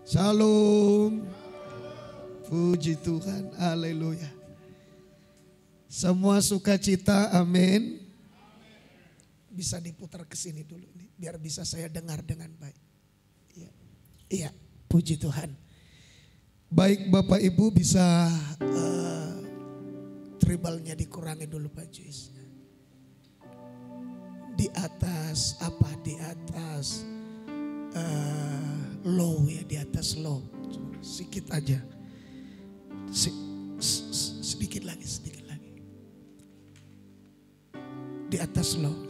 Shalom. Puji Tuhan. Haleluya. Semua sukacita. Amin. Bisa diputar ke sini dulu nih, biar bisa saya dengar dengan baik. Iya. Iya, puji Tuhan. Baik Bapak Ibu, bisa tribalnya dikurangi dulu Pak Juis. Di atas apa? Di atas low ya, di atas low. Sedikit aja. Sedikit lagi, sedikit lagi. Di atas low.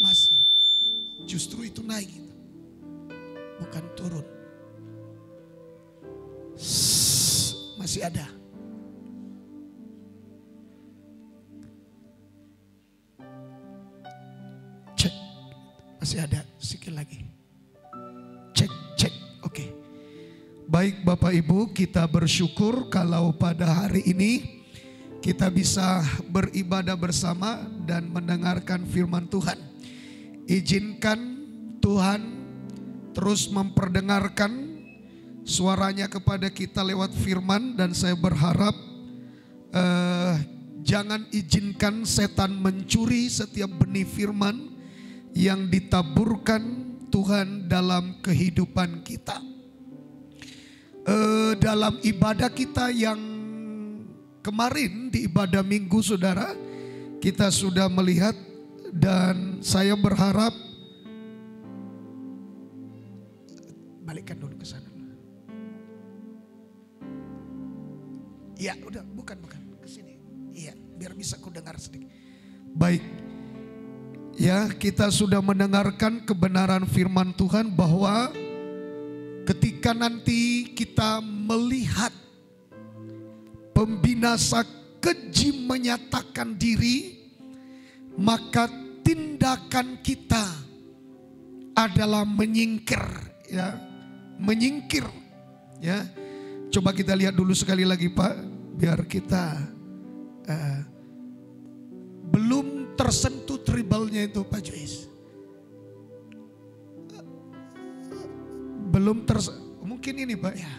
Masih. Justru itu naik gitu. Bukan turun. Masih ada. Cek. Masih ada, sedikit lagi. Cek, cek. Oke. Baik Bapak Ibu, kita bersyukur kalau pada hari ini kita bisa beribadah bersama dan mendengarkan firman Tuhan. Izinkan Tuhan terus memperdengarkan suaranya kepada kita lewat firman, dan saya berharap jangan izinkan setan mencuri setiap benih firman yang ditaburkan Tuhan dalam kehidupan kita. Dalam ibadah kita yang kemarin, di ibadah minggu saudara, kita sudah melihat, dan saya berharap, balikkan dulu ke sana. Iya, udah, bukan ke sini. Iya, biar bisa ku dengar sedikit. Baik. Ya, kita sudah mendengarkan kebenaran firman Tuhan bahwa ketika nanti kita melihat pembinasa keji menyatakan diri, maka tindakan kita adalah menyingkir, ya, menyingkir, ya. Coba kita lihat dulu sekali lagi Pak, biar kita belum tersentuh tribalnya itu Pak Jois. Belum mungkin ini Pak ya.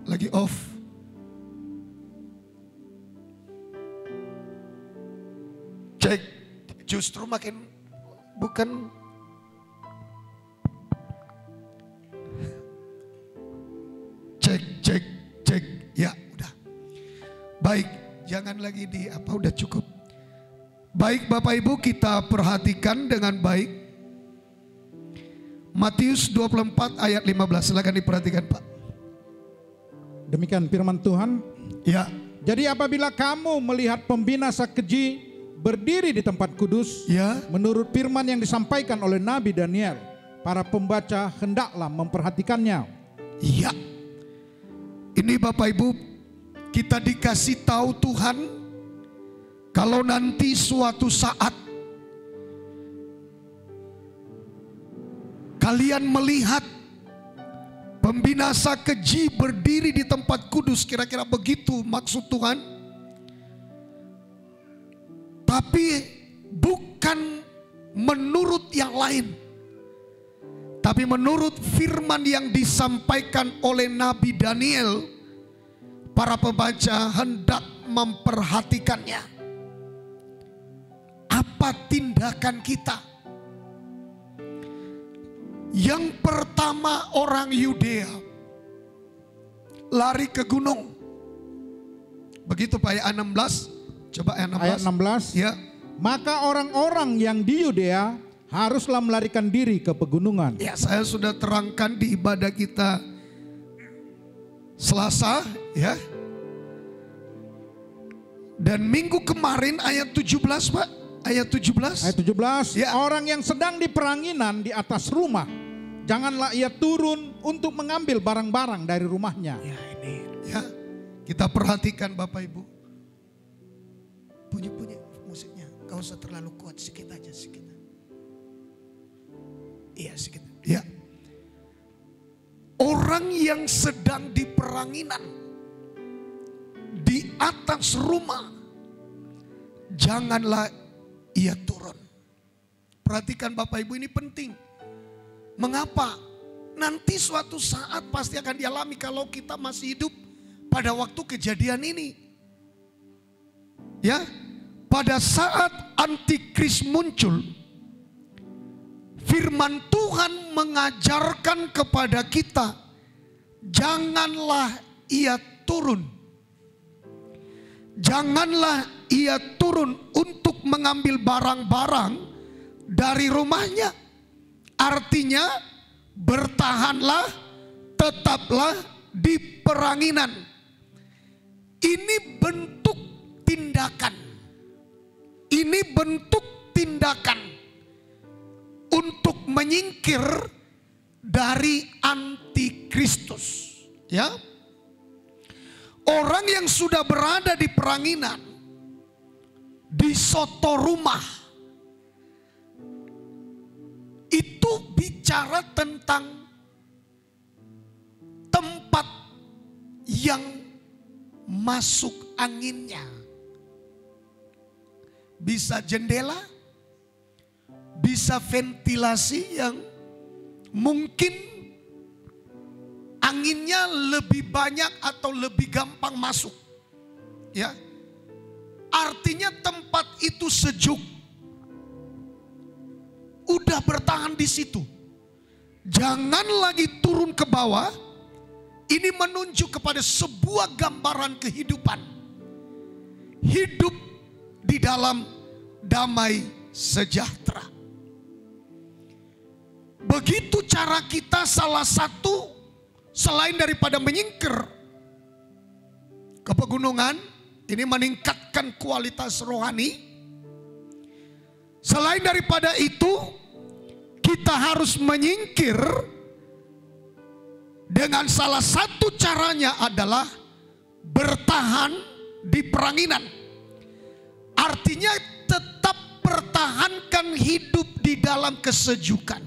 Lagi off. Cek, justru makin bukan. Cek, ya udah. Baik, jangan lagi di apa, udah cukup. Baik Bapak Ibu, kita perhatikan dengan baik. Matius 24 ayat 15, silakan diperhatikan Pak. Demikian firman Tuhan. Ya. Jadi apabila kamu melihat pembinasa keji berdiri di tempat kudus, ya, menurut firman yang disampaikan oleh Nabi Daniel, para pembaca hendaklah memperhatikannya. Iya. Ini Bapak Ibu, kita dikasih tahu Tuhan kalau nanti suatu saat kalian melihat pembinasa keji berdiri di tempat kudus, kira-kira begitu maksud Tuhan. Tapi bukan menurut yang lain, tapi menurut firman yang disampaikan oleh Nabi Daniel, para pembaca hendak memperhatikannya. Apa tindakan kita? Yang pertama, orang Yudea lari ke gunung. Begitu Pak, ayat 16. Coba ayat 16. Ayat 16. Ya. Maka orang-orang yang di Yudea haruslah melarikan diri ke pegunungan. Ya, saya sudah terangkan di ibadah kita Selasa, ya. Dan minggu kemarin ayat 17 Pak, ayat 17. Ayat 17, ya. Orang yang sedang di peranginan di atas rumah, janganlah ia turun untuk mengambil barang-barang dari rumahnya. Ya, ini ya, kita perhatikan Bapak Ibu. Bunyi-bunyi musiknya, gak usah terlalu kuat, sedikit aja, sedikit. Iya, sedikit. Ya. Orang yang sedang di peranginan di atas rumah, janganlah ia turun. Perhatikan Bapak Ibu, ini penting. Mengapa? Nanti suatu saat pasti akan dialami kalau kita masih hidup pada waktu kejadian ini. Ya, pada saat antikris muncul, firman Tuhan mengajarkan kepada kita, janganlah ia turun. Janganlah ia turun untuk mengambil barang-barang dari rumahnya. Artinya bertahanlah, tetaplah di peranginan. Ini bentuk tindakan. Ini bentuk tindakan untuk menyingkir dari antikristus. Ya, orang yang sudah berada di peranginan, di soto rumah, itu bicara tentang tempat yang masuk anginnya. Bisa jendela, bisa ventilasi yang mungkin anginnya lebih banyak atau lebih gampang masuk. Ya. Artinya tempat itu sejuk. Udah bertahan di situ. Jangan lagi turun ke bawah. Ini menunjuk kepada sebuah gambaran kehidupan. Hidup di dalam damai sejahtera. Begitu cara kita, salah satu selain daripada menyingkir ke pegunungan, ini meningkatkan kualitas rohani. Selain daripada itu, kita harus menyingkir dengan salah satu caranya adalah bertahan di peranginan. Artinya tetap pertahankan hidup di dalam kesejukan.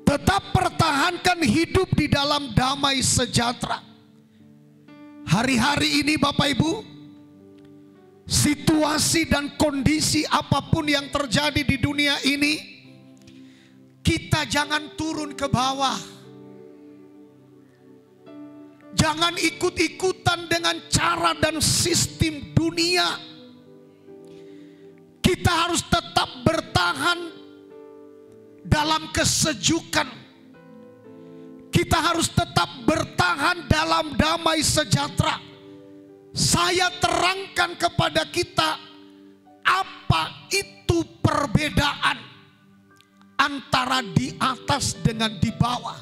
Tetap pertahankan hidup di dalam damai sejahtera. Hari-hari ini Bapak Ibu, situasi dan kondisi apapun yang terjadi di dunia ini, kita jangan turun ke bawah. Jangan ikut-ikutan dengan cara dan sistem dunia. Kita harus tetap bertahan dalam kesejukan. Kita harus tetap bertahan dalam damai sejahtera. Saya terangkan kepada kita apa itu perbedaan antara di atas dengan di bawah.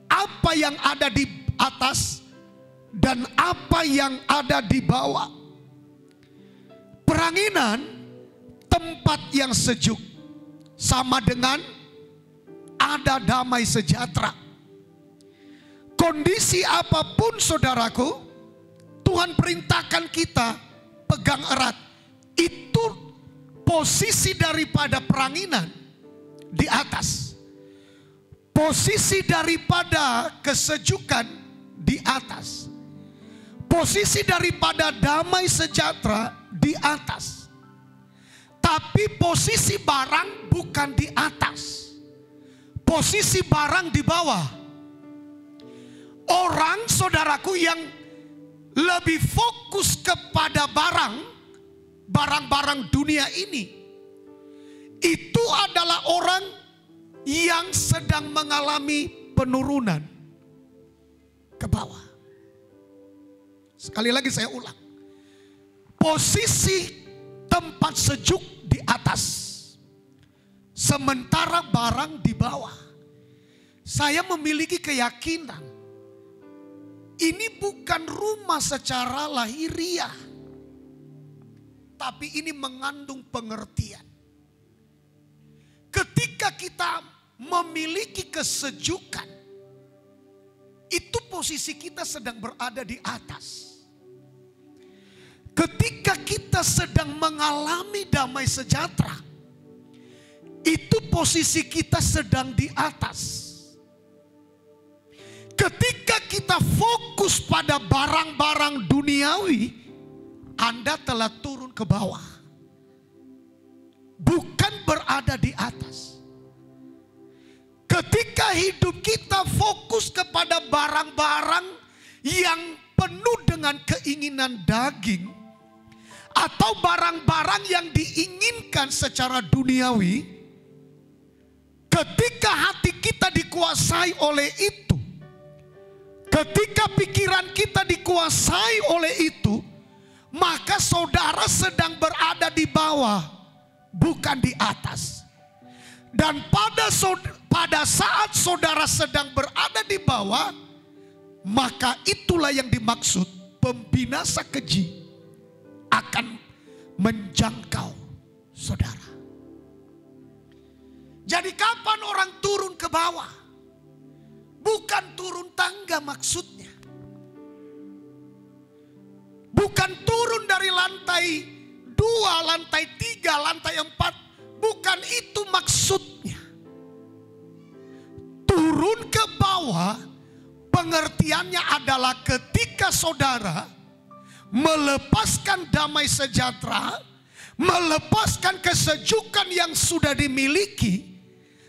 Apa yang ada di atas dan apa yang ada di bawah. Peranginan, tempat yang sejuk, sama dengan ada damai sejahtera. Kondisi apapun saudaraku, Tuhan perintahkan kita pegang erat. Itu posisi daripada peranginan di atas. Posisi daripada kesejukan di atas. Posisi daripada damai sejahtera di atas. Tapi posisi barang bukan di atas. Posisi barang di bawah. Orang saudaraku yang lebih fokus kepada barang-barang dunia ini, itu adalah orang yang sedang mengalami penurunan ke bawah. Sekali lagi saya ulang. Posisi tempat sejuk di atas, sementara barang di bawah. Saya memiliki keyakinan ini bukan rumah secara lahiriah, tapi ini mengandung pengertian. Ketika kita memiliki kesejukan, itu posisi kita sedang berada di atas. Ketika kita sedang mengalami damai sejahtera, itu posisi kita sedang di atas. Ketika kita fokus pada barang-barang duniawi, Anda telah turun ke bawah. Bukan berada di atas. Ketika hidup kita fokus kepada barang-barang yang penuh dengan keinginan daging, atau barang-barang yang diinginkan secara duniawi, ketika hati kita dikuasai oleh itu, ketika pikiran kita dikuasai oleh itu, maka saudara sedang berada di bawah, bukan di atas. Dan pada saat saudara sedang berada di bawah, maka itulah yang dimaksud pembinasa keji akan menjangkau saudara. Jadi kapan orang turun ke bawah? Bukan turun tangga maksudnya. Bukan turun dari lantai 2, lantai 3, lantai 4. Bukan itu maksudnya. Turun ke bawah pengertiannya adalah ketika saudara melepaskan damai sejahtera, melepaskan kesejukan yang sudah dimiliki,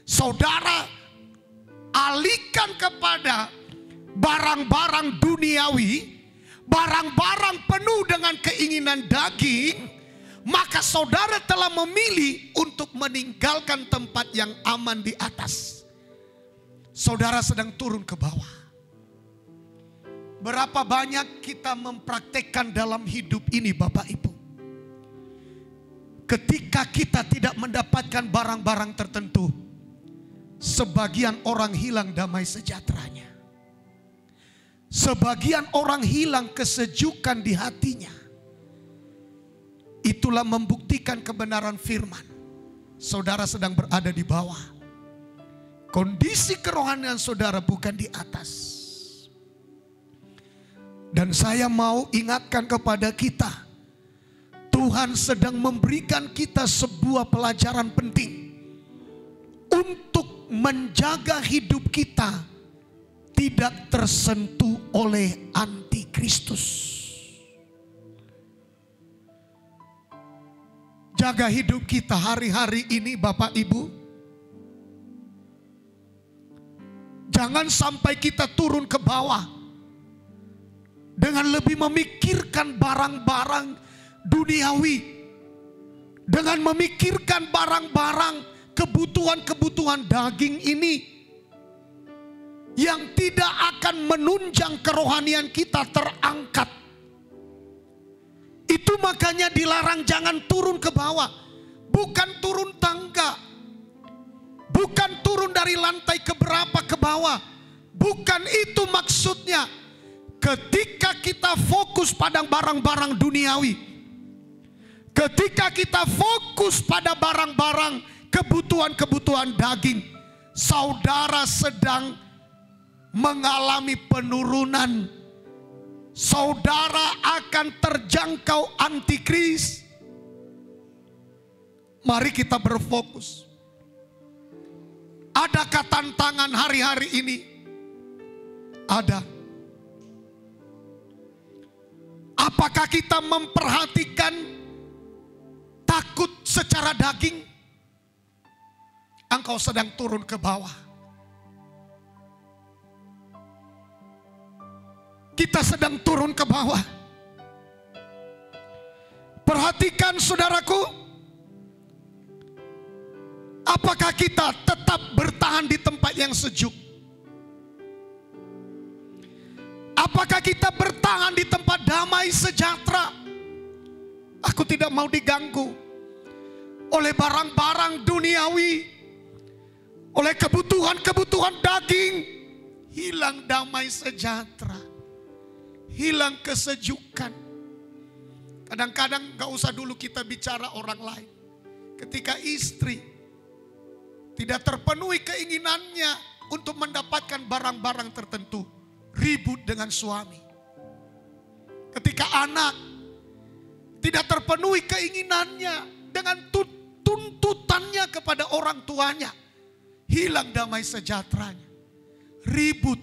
saudara alihkan kepada barang-barang duniawi, barang-barang penuh dengan keinginan daging, maka saudara telah memilih untuk meninggalkan tempat yang aman di atas. Saudara sedang turun ke bawah. Berapa banyak kita mempraktekkan dalam hidup ini Bapak Ibu. Ketika kita tidak mendapatkan barang-barang tertentu, sebagian orang hilang damai sejahteranya. Sebagian orang hilang kesejukan di hatinya. Itulah membuktikan kebenaran firman. Saudara sedang berada di bawah. Kondisi kerohanian saudara bukan di atas. Dan saya mau ingatkan kepada kita, Tuhan sedang memberikan kita sebuah pelajaran penting untuk menjaga hidup kita tidak tersentuh oleh antikristus. Jaga hidup kita hari-hari ini Bapak Ibu. Jangan sampai kita turun ke bawah dengan lebih memikirkan barang-barang duniawi, dengan memikirkan barang-barang kebutuhan-kebutuhan daging ini yang tidak akan menunjang kerohanian kita terangkat. Itu makanya dilarang jangan turun ke bawah, bukan turun tangga, bukan turun dari lantai keberapa ke bawah, bukan itu maksudnya. Ketika kita fokus pada barang-barang duniawi, ketika kita fokus pada barang-barang kebutuhan-kebutuhan daging, saudara sedang mengalami penurunan. Saudara akan terjangkau antikris. Mari kita berfokus. Adakah tantangan hari-hari ini? Ada. Apakah kita memperhatikan takut secara daging? Engkau sedang turun ke bawah. Kita sedang turun ke bawah. Perhatikan saudaraku. Apakah kita tetap bertahan di tempat yang sejuk? Apakah kita bertahan di tempat damai sejahtera? Aku tidak mau diganggu oleh barang-barang duniawi, oleh kebutuhan-kebutuhan daging. Hilang damai sejahtera, hilang kesejukan. Kadang-kadang gak usah dulu kita bicara orang lain. Ketika istri tidak terpenuhi keinginannya untuk mendapatkan barang-barang tertentu, ribut dengan suami. Ketika anak tidak terpenuhi keinginannya dengan tuntutannya kepada orang tuanya, hilang damai sejahteranya, ribut.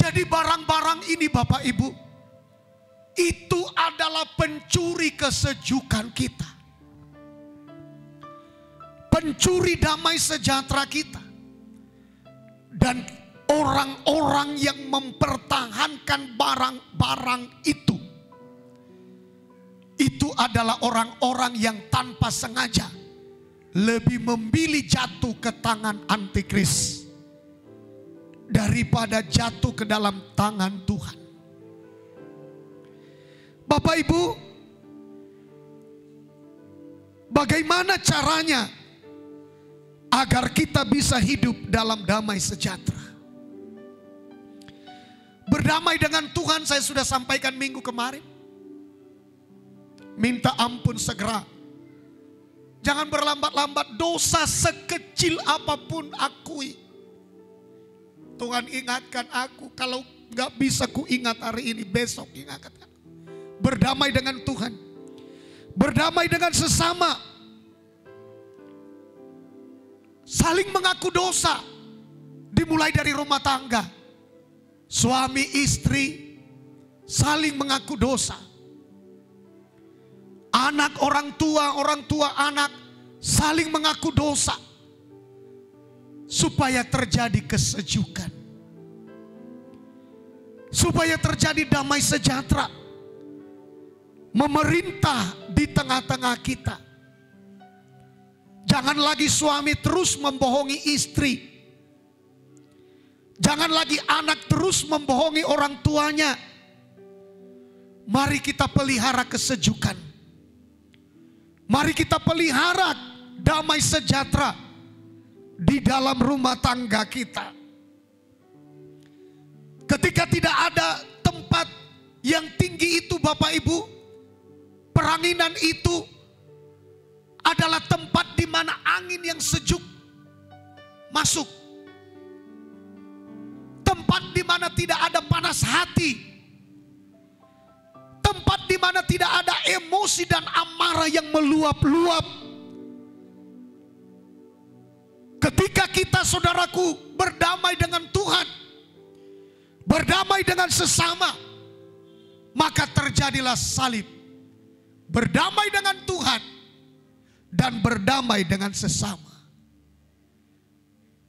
Jadi barang-barang ini Bapak Ibu, itu adalah pencuri kesejukan kita. pencuri damai sejahtera kita. Dan orang-orang yang mempertahankan barang-barang itu adalah orang-orang yang tanpa sengaja lebih memilih jatuh ke tangan antikris daripada jatuh ke dalam tangan Tuhan. Bapak Ibu, bagaimana caranya agar kita bisa hidup dalam damai sejahtera? Berdamai dengan Tuhan saya sudah sampaikan minggu kemarin. Minta ampun segera. Jangan berlambat-lambat. Dosa sekecil apapun akui. Tuhan ingatkan aku. Kalau gak bisa ku ingat hari ini, besok ingatkan aku. Berdamai dengan Tuhan. Berdamai dengan sesama. Saling mengaku dosa. Dimulai dari rumah tangga. Suami istri saling mengaku dosa. Anak orang tua anak saling mengaku dosa. Supaya terjadi kesejukan. Supaya terjadi damai sejahtera. Memerintah di tengah-tengah kita. Jangan lagi suami terus membohongi istri. Jangan lagi anak terus membohongi orang tuanya. Mari kita pelihara kesejukan. Mari kita pelihara damai sejahtera di dalam rumah tangga kita. Ketika tidak ada tempat yang tinggi itu Bapak Ibu, peranginan itu adalah tempat di mana angin yang sejuk masuk. Tempat di mana tidak ada panas hati. Tempat di mana tidak ada emosi dan amarah yang meluap-luap. Ketika kita saudaraku berdamai dengan Tuhan, berdamai dengan sesama, maka terjadilah salib. Berdamai dengan Tuhan dan berdamai dengan sesama.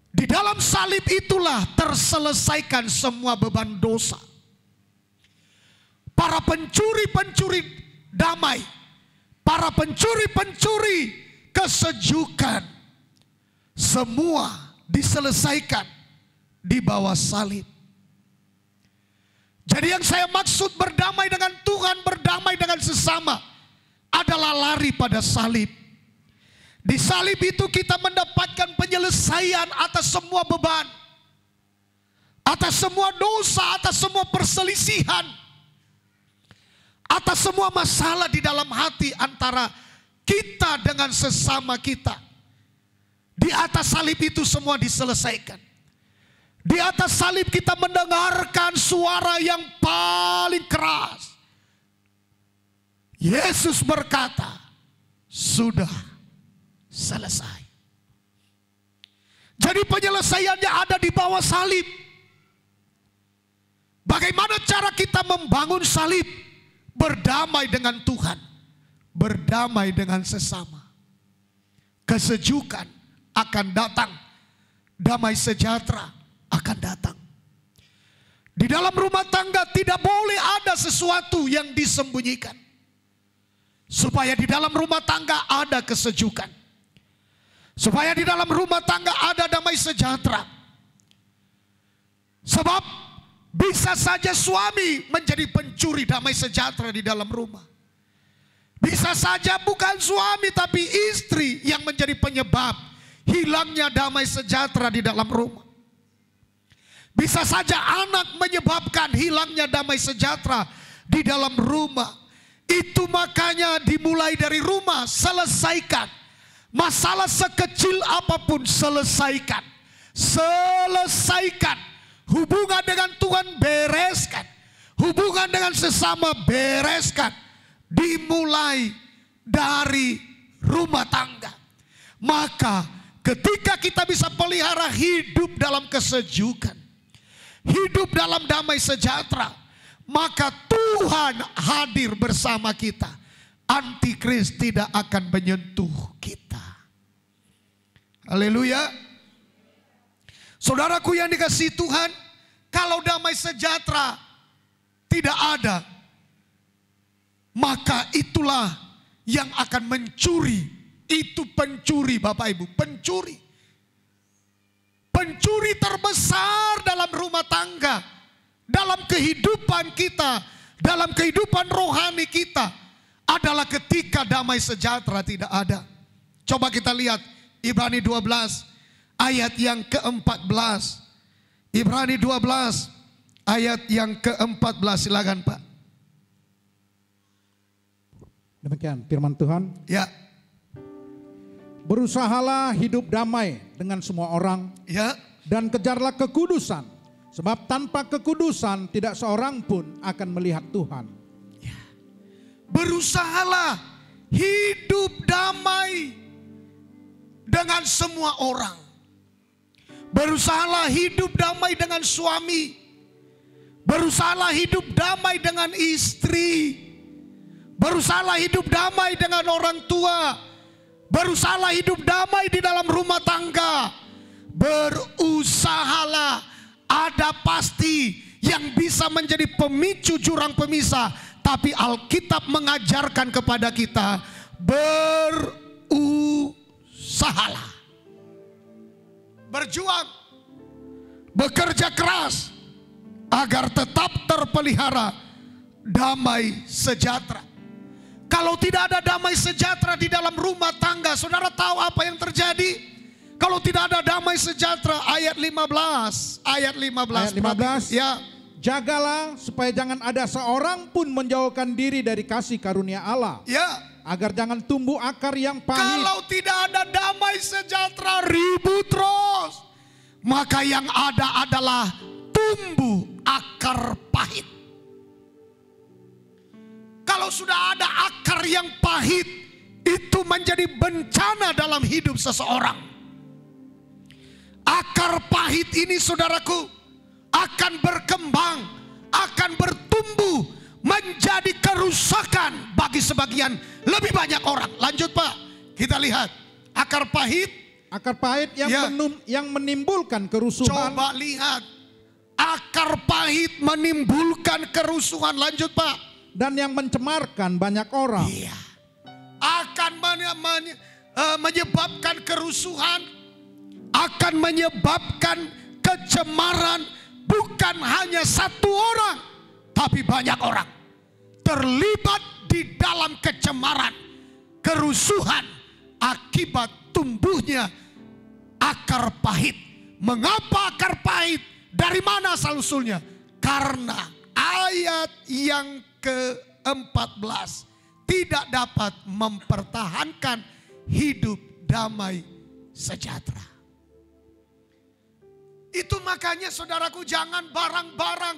Di dalam salib itulah terselesaikan semua beban dosa. Para pencuri-pencuri damai, para pencuri-pencuri kesejukan, semua diselesaikan di bawah salib. Jadi yang saya maksud berdamai dengan Tuhan, berdamai dengan sesama adalah lari pada salib. Di salib itu kita mendapatkan penyelesaian atas semua beban, atas semua dosa, atas semua perselisihan, atas semua masalah di dalam hati antara kita dengan sesama kita. Di atas salib itu semua diselesaikan. Di atas salib kita mendengarkan suara yang paling keras. Yesus berkata, sudah selesai. Jadi penyelesaiannya ada di bawah salib. Bagaimana cara kita membangun salib? Berdamai dengan Tuhan, berdamai dengan sesama. Kesejukan akan datang, damai sejahtera akan datang. Di dalam rumah tangga tidak boleh ada sesuatu yang disembunyikan. Supaya di dalam rumah tangga ada kesejukan. Supaya di dalam rumah tangga ada damai sejahtera. Sebab bisa saja suami menjadi pencuri damai sejahtera di dalam rumah. Bisa saja bukan suami tapi istri yang menjadi penyebab hilangnya damai sejahtera di dalam rumah. Bisa saja anak menyebabkan hilangnya damai sejahtera di dalam rumah. Itu makanya dimulai dari rumah, selesaikan. Masalah sekecil apapun selesaikan. Selesaikan. Hubungan dengan Tuhan bereskan. Hubungan dengan sesama bereskan. Dimulai dari rumah tangga. Maka ketika kita bisa pelihara hidup dalam kesejukan, hidup dalam damai sejahtera, maka Tuhan hadir bersama kita. Antikris tidak akan menyentuh kita. Haleluya. Saudaraku yang dikasihi Tuhan, kalau damai sejahtera tidak ada, maka itulah yang akan mencuri. Itu pencuri Bapak Ibu, pencuri. Pencuri terbesar dalam rumah tangga, dalam kehidupan kita, dalam kehidupan rohani kita adalah ketika damai sejahtera tidak ada. Coba kita lihat Ibrani 12 ayat yang ke-14. Ibrani 12 ayat yang ke-14, silakan Pak. Demikian firman Tuhan. Ya. Berusahalah hidup damai dengan semua orang, Ya. dan kejarlah kekudusan, sebab tanpa kekudusan tidak seorang pun akan melihat Tuhan. Berusahalah hidup damai dengan semua orang. Berusahalah hidup damai dengan suami. Berusahalah hidup damai dengan istri. Berusahalah hidup damai dengan orang tua. Berusahalah hidup damai di dalam rumah tangga. Berusahalah, ada pasti yang bisa menjadi pemicu jurang pemisah. Tapi Alkitab mengajarkan kepada kita, berusahalah. Berjuang, bekerja keras agar tetap terpelihara damai sejahtera. Kalau tidak ada damai sejahtera di dalam rumah tangga, saudara tahu apa yang terjadi? Kalau tidak ada damai sejahtera, ayat 15. Ayat 15. Ayat 15. Ya. Jagalah supaya jangan ada seorang pun menjauhkan diri dari kasih karunia Allah. Ya. Agar jangan tumbuh akar yang pahit. Kalau tidak ada damai sejahtera, ribut terus. Maka yang ada adalah tumbuh akar pahit. Kalau sudah ada akar yang pahit, itu menjadi bencana dalam hidup seseorang. Akar pahit ini saudaraku akan berkembang, akan bertumbuh menjadi kerusakan bagi sebagian lebih banyak orang. Lanjut Pak, kita lihat akar pahit. Akar pahit yang, Ya. yang menimbulkan kerusuhan. Coba lihat, akar pahit menimbulkan kerusuhan. Lanjut Pak. Dan yang mencemarkan banyak orang. Iya. Akan menyebabkan kerusuhan, akan menyebabkan kecemaran. Bukan hanya satu orang, tapi banyak orang terlibat di dalam kecemaran, kerusuhan akibat tumbuhnya akar pahit. Mengapa akar pahit? Dari mana asal-usulnya? Karena ayat yang ke-14 tidak dapat mempertahankan hidup damai sejahtera. Itu makanya saudaraku, jangan barang-barang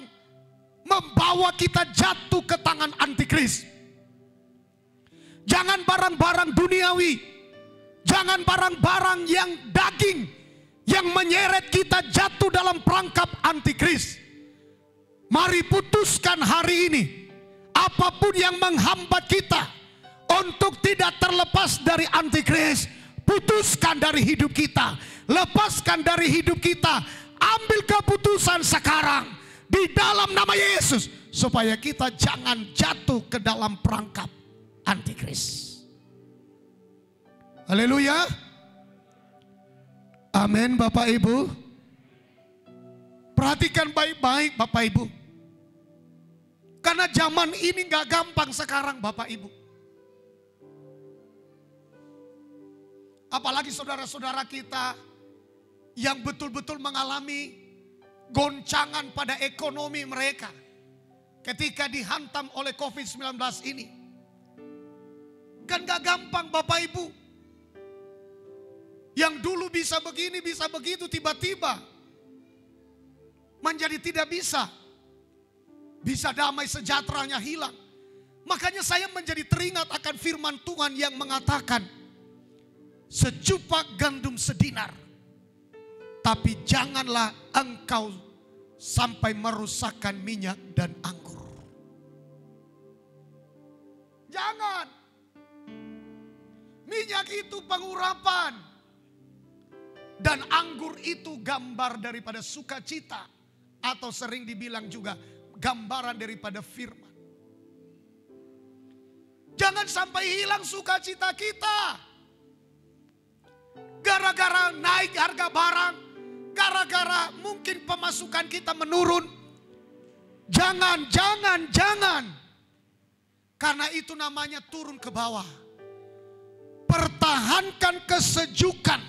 membawa kita jatuh ke tangan antikris. Jangan barang-barang duniawi, jangan barang-barang yang daging yang menyeret kita jatuh dalam perangkap antikris. Mari putuskan hari ini, apapun yang menghambat kita untuk tidak terlepas dari antikris, putuskan dari hidup kita, lepaskan dari hidup kita, ambil keputusan sekarang di dalam nama Yesus, supaya kita jangan jatuh ke dalam perangkap antikris. Haleluya. Amin Bapak Ibu. Perhatikan baik-baik Bapak Ibu. Karena zaman ini gak gampang sekarang Bapak Ibu. Apalagi saudara-saudara kita yang betul-betul mengalami goncangan pada ekonomi mereka ketika dihantam oleh COVID-19 ini. Kan gak gampang Bapak Ibu. Yang dulu bisa begini, bisa begitu, tiba-tiba menjadi tidak bisa. Bisa damai sejahteranya hilang. Makanya saya menjadi teringat akan firman Tuhan yang mengatakan, secupak gandum sedinar, tapi janganlah engkau sampai merusakkan minyak dan anggur. Jangan. Minyak itu pengurapan. Dan anggur itu gambar daripada sukacita, atau sering dibilang juga gambaran daripada firman. Jangan sampai hilang sukacita kita gara-gara naik harga barang, gara-gara mungkin pemasukan kita menurun. Jangan. Karena itu namanya turun ke bawah. Pertahankan kesejukan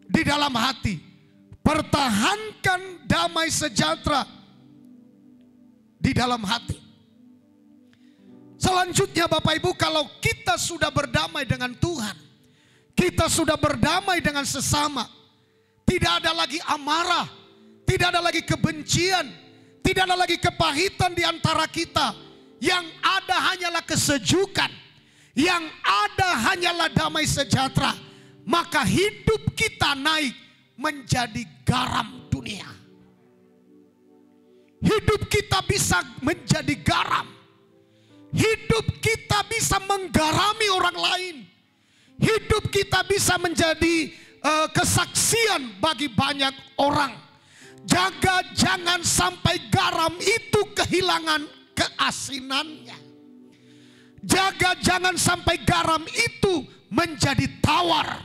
di dalam hati. Pertahankan damai sejahtera di dalam hati. Selanjutnya Bapak Ibu, kalau kita sudah berdamai dengan Tuhan, kita sudah berdamai dengan sesama, tidak ada lagi amarah, tidak ada lagi kebencian, tidak ada lagi kepahitan di antara kita. Yang ada hanyalah kesejukan, yang ada hanyalah damai sejahtera. Maka hidup kita naik menjadi garam dunia. Hidup kita bisa menjadi garam. Hidup kita bisa menggarami orang lain. Hidup kita bisa menjadi kesaksian bagi banyak orang. Jaga jangan sampai garam itu kehilangan keasinannya. Jaga jangan sampai garam itu menjadi tawar.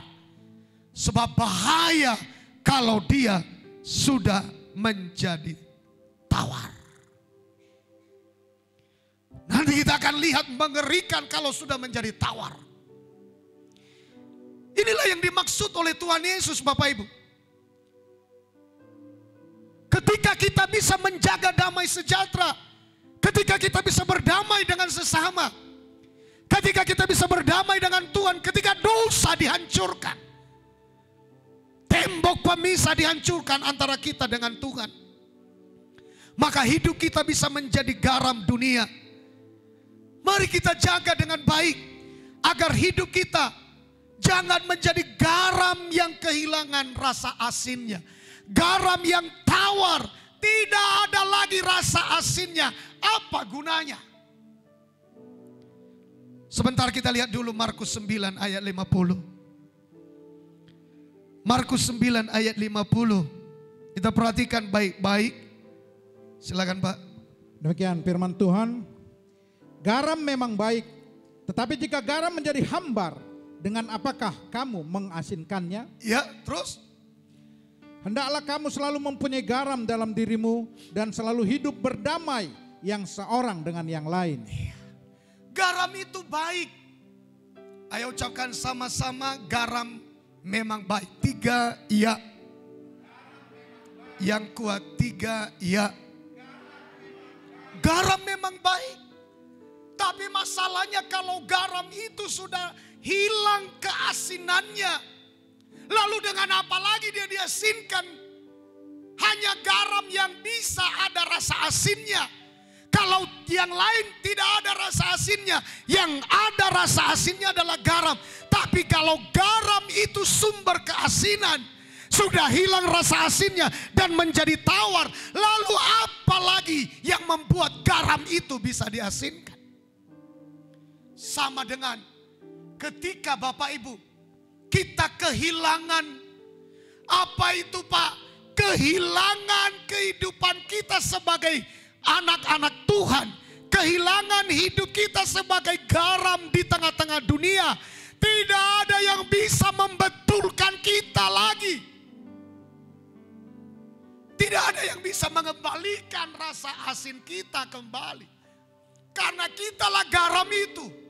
Sebab bahaya kalau dia sudah menjadi tawar. Nanti kita akan lihat mengerikan kalau sudah menjadi tawar. Inilah yang dimaksud oleh Tuhan Yesus, Bapak Ibu. Ketika kita bisa menjaga damai sejahtera, ketika kita bisa berdamai dengan sesama, ketika kita bisa berdamai dengan Tuhan, ketika dosa dihancurkan, tembok pemisah dihancurkan antara kita dengan Tuhan, maka hidup kita bisa menjadi garam dunia. Mari kita jaga dengan baik agar hidup kita jangan menjadi garam yang kehilangan rasa asinnya. Garam yang tawar, tidak ada lagi rasa asinnya. Apa gunanya? Sebentar kita lihat dulu Markus 9 ayat 50. Markus 9 ayat 50. Kita perhatikan baik-baik. Silakan Pak. Demikian firman Tuhan. Garam memang baik, tetapi jika garam menjadi hambar, dengan apakah kamu mengasinkannya? Ya, terus? Hendaklah kamu selalu mempunyai garam dalam dirimu dan selalu hidup berdamai yang seorang dengan yang lain. Garam itu baik. Ayo ucapkan sama-sama, garam memang baik. 3 ya. Yang kuat 3 ya. Garam memang baik. Tapi masalahnya kalau garam itu sudah hilang keasinannya, lalu dengan apa lagi dia diasinkan? Hanya garam yang bisa ada rasa asinnya. Kalau yang lain tidak ada rasa asinnya, yang ada rasa asinnya adalah garam. Tapi kalau garam itu sumber keasinan, sudah hilang rasa asinnya dan menjadi tawar, lalu apa lagi yang membuat garam itu bisa diasinkan? Sama dengan ketika Bapak Ibu kita kehilangan, apa itu Pak? Kehilangan kehidupan kita sebagai anak-anak Tuhan. Kehilangan hidup kita sebagai garam di tengah-tengah dunia. Tidak ada yang bisa membetulkan kita lagi. Tidak ada yang bisa mengembalikan rasa asin kita kembali. Karena kitalah garam itu.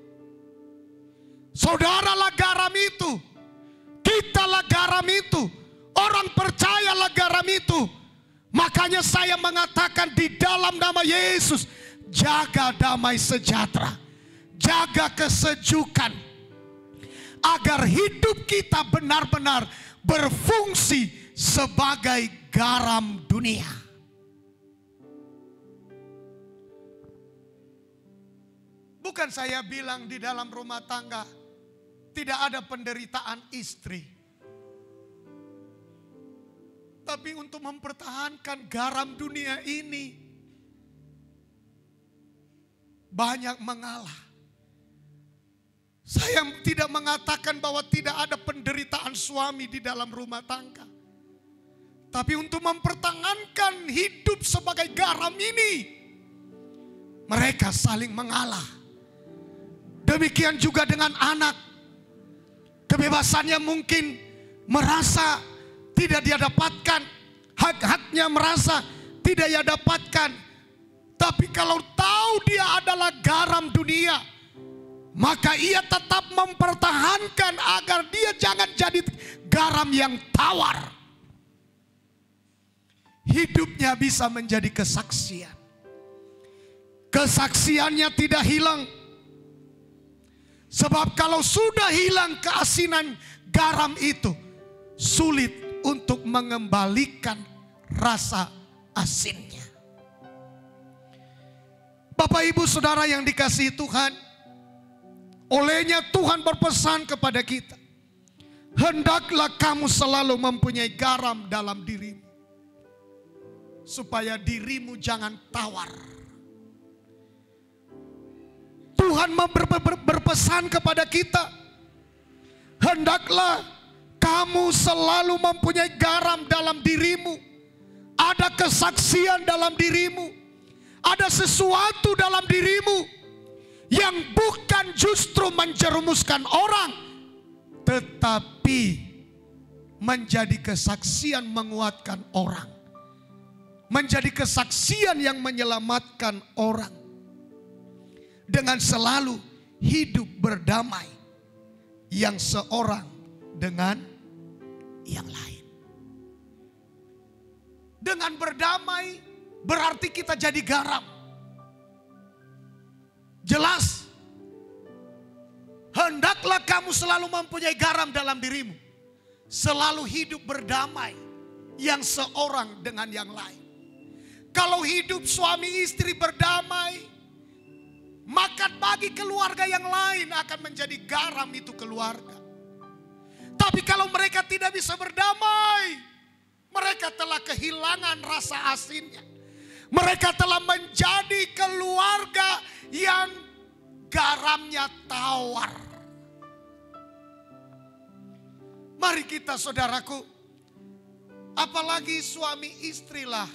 Saudaralah garam itu. Kitalah garam itu. Orang percayalah garam itu. Makanya saya mengatakan di dalam nama Yesus, jaga damai sejahtera. Jaga kesejukan. Agar hidup kita benar-benar berfungsi sebagai garam dunia. Bukan saya bilang di dalam rumah tangga tidak ada penderitaan istri. Tapi untuk mempertahankan garam dunia ini, banyak mengalah. Saya tidak mengatakan bahwa tidak ada penderitaan suami di dalam rumah tangga. Tapi untuk mempertahankan hidup sebagai garam ini, mereka saling mengalah. Demikian juga dengan anak. Kebebasannya mungkin merasa tidak dia dapatkan. Hak-haknya merasa tidak dia dapatkan. Tapi kalau tahu dia adalah garam dunia, maka ia tetap mempertahankan agar dia jangan jadi garam yang tawar. Hidupnya bisa menjadi kesaksian. Kesaksiannya tidak hilang. Sebab kalau sudah hilang keasinan garam itu, sulit untuk mengembalikan rasa asinnya. Bapak Ibu Saudara yang dikasihi Tuhan, olehnya Tuhan berpesan kepada kita, hendaklah kamu selalu mempunyai garam dalam dirimu, supaya dirimu jangan tawar. Tuhan berpesan kepada kita, hendaklah kamu selalu mempunyai garam dalam dirimu. Ada kesaksian dalam dirimu, ada sesuatu dalam dirimu yang bukan justru menjerumuskan orang, tetapi menjadi kesaksian menguatkan orang, menjadi kesaksian yang menyelamatkan orang. Dengan selalu hidup berdamai yang seorang dengan yang lain. Dengan berdamai berarti kita jadi garam. Jelas. Hendaklah kamu selalu mempunyai garam dalam dirimu. Selalu hidup berdamai yang seorang dengan yang lain. Kalau hidup suami istri berdamai, maka bagi keluarga yang lain akan menjadi garam itu keluarga. Tapi kalau mereka tidak bisa berdamai, mereka telah kehilangan rasa asinnya. Mereka telah menjadi keluarga yang garamnya tawar. Mari kita saudaraku, apalagi suami istrilah,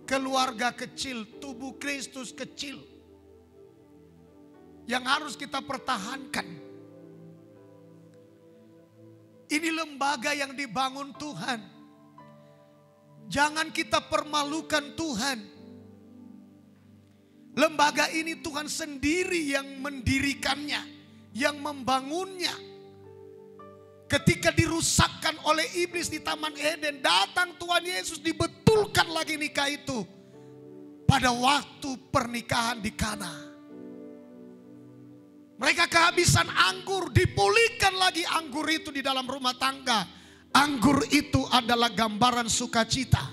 keluarga kecil, tubuh Kristus kecil yang harus kita pertahankan. Ini lembaga yang dibangun Tuhan. Jangan kita permalukan Tuhan. Lembaga ini Tuhan sendiri yang mendirikannya, yang membangunnya. Ketika dirusakkan oleh iblis di Taman Eden, datang Tuhan Yesus dibetulkan lagi nikah itu pada waktu pernikahan di Kana. Mereka kehabisan anggur, dipulihkan lagi anggur itu di dalam rumah tangga. Anggur itu adalah gambaran sukacita.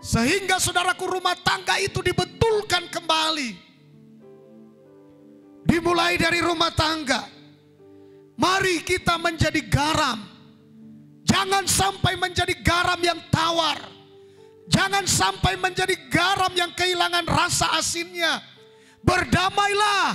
Sehingga saudaraku, rumah tangga itu dibetulkan kembali. Dimulai dari rumah tangga. Mari kita menjadi garam. Jangan sampai menjadi garam yang tawar. Jangan sampai menjadi garam yang kehilangan rasa asinnya. Berdamailah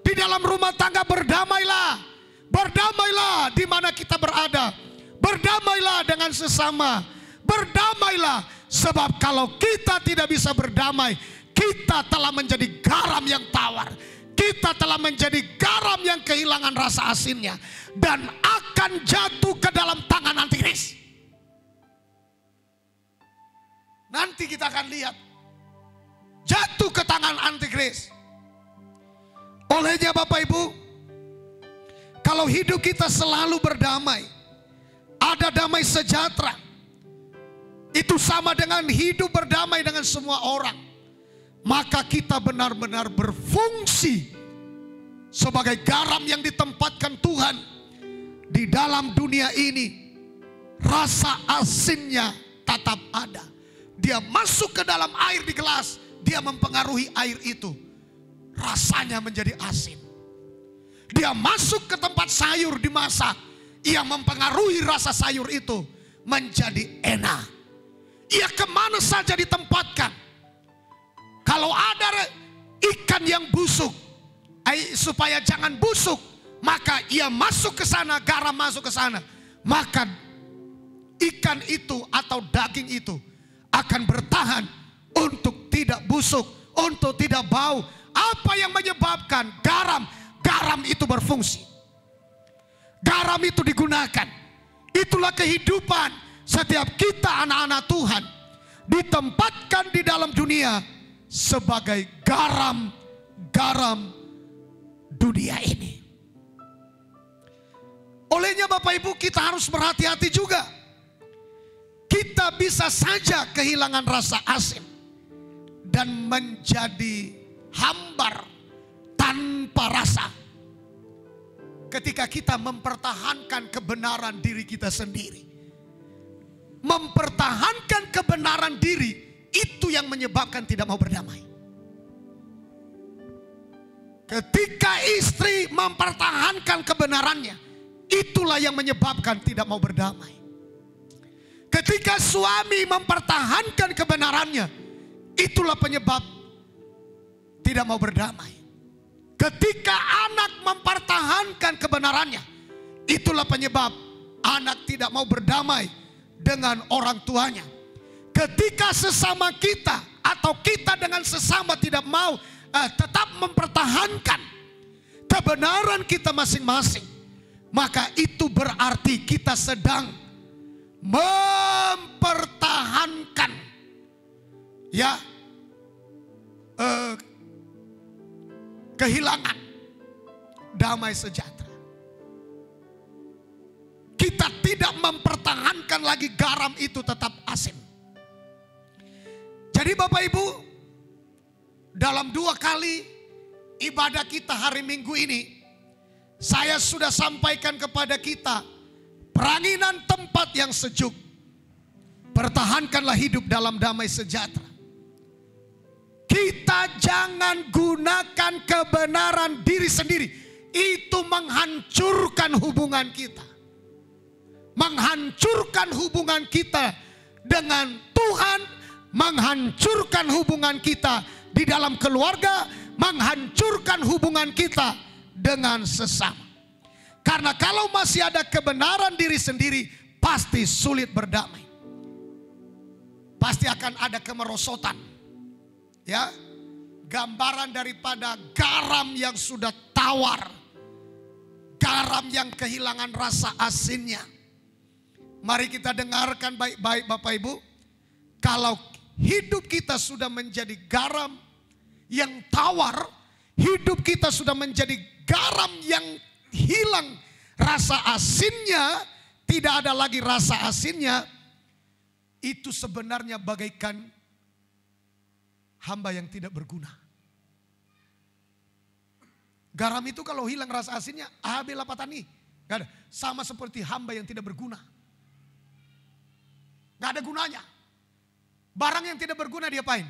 di dalam rumah tangga, berdamailah. Berdamailah di mana kita berada. Berdamailah dengan sesama. Berdamailah, sebab kalau kita tidak bisa berdamai, kita telah menjadi garam yang tawar. Kita telah menjadi garam yang kehilangan rasa asinnya dan akan jatuh ke dalam tangan antikris. Nanti kita akan lihat jatuh ke tangan antikris. Olehnya Bapak Ibu, kalau hidup kita selalu berdamai, ada damai sejahtera, itu sama dengan hidup berdamai dengan semua orang. Maka kita benar-benar berfungsi sebagai garam yang ditempatkan Tuhan di dalam dunia ini. Rasa asinnya tetap ada. Dia masuk ke dalam air di gelas, dia mempengaruhi air itu. Rasanya menjadi asin. Dia masuk ke tempat sayur dimasak, ia mempengaruhi rasa sayur itu menjadi enak. ia kemana saja ditempatkan. Kalau ada ikan yang busuk, supaya jangan busuk, maka ia masuk ke sana, garam masuk ke sana. Maka ikan itu atau daging itu akan bertahan untuk tidak busuk, untuk tidak bau. Apa yang menyebabkan garam? Garam itu berfungsi. Garam itu digunakan. Itulah kehidupan setiap kita anak-anak Tuhan. Ditempatkan di dalam dunia sebagai garam dunia ini. Olehnya Bapak Ibu, kita harus berhati-hati juga. Kita bisa saja kehilangan rasa asin dan menjadi hambar tanpa rasa ketika kita mempertahankan kebenaran diri kita sendiri. Mempertahankan kebenaran diri itu yang menyebabkan tidak mau berdamai. Ketika istri mempertahankan kebenarannya, itulah yang menyebabkan tidak mau berdamai. Ketika suami mempertahankan kebenarannya, itulah penyebab tidak mau berdamai. Ketika anak mempertahankan kebenarannya, itulah penyebab anak tidak mau berdamai dengan orang tuanya. Ketika sesama kita atau kita dengan sesama tidak mau tetap mempertahankan kebenaran kita masing-masing, maka itu berarti kita sedang mempertahankan kehilangan damai sejahtera. Kita tidak mempertahankan lagi garam itu tetap asin. Jadi Bapak Ibu, dalam 2 kali ibadah kita hari Minggu ini, saya sudah sampaikan kepada kita peranginan tempat yang sejuk. Pertahankanlah hidup dalam damai sejahtera. Kita jangan gunakan kebenaran diri sendiri. Itu menghancurkan hubungan kita. Menghancurkan hubungan kita dengan Tuhan. Menghancurkan hubungan kita di dalam keluarga. Menghancurkan hubungan kita dengan sesama. Karena kalau masih ada kebenaran diri sendiri, pasti sulit berdamai. Pasti akan ada kemerosotan. Ya, gambaran daripada garam yang sudah tawar, garam yang kehilangan rasa asinnya. Mari kita dengarkan baik-baik Bapak Ibu. Kalau hidup kita sudah menjadi garam yang tawar, hidup kita sudah menjadi garam yang hilang rasa asinnya, tidak ada lagi rasa asinnya. Itu sebenarnya bagaikan hamba yang tidak berguna. Garam itu kalau hilang rasa asinnya, habis patani. Gak ada. Sama seperti hamba yang tidak berguna. Gak ada gunanya. Barang yang tidak berguna diapain?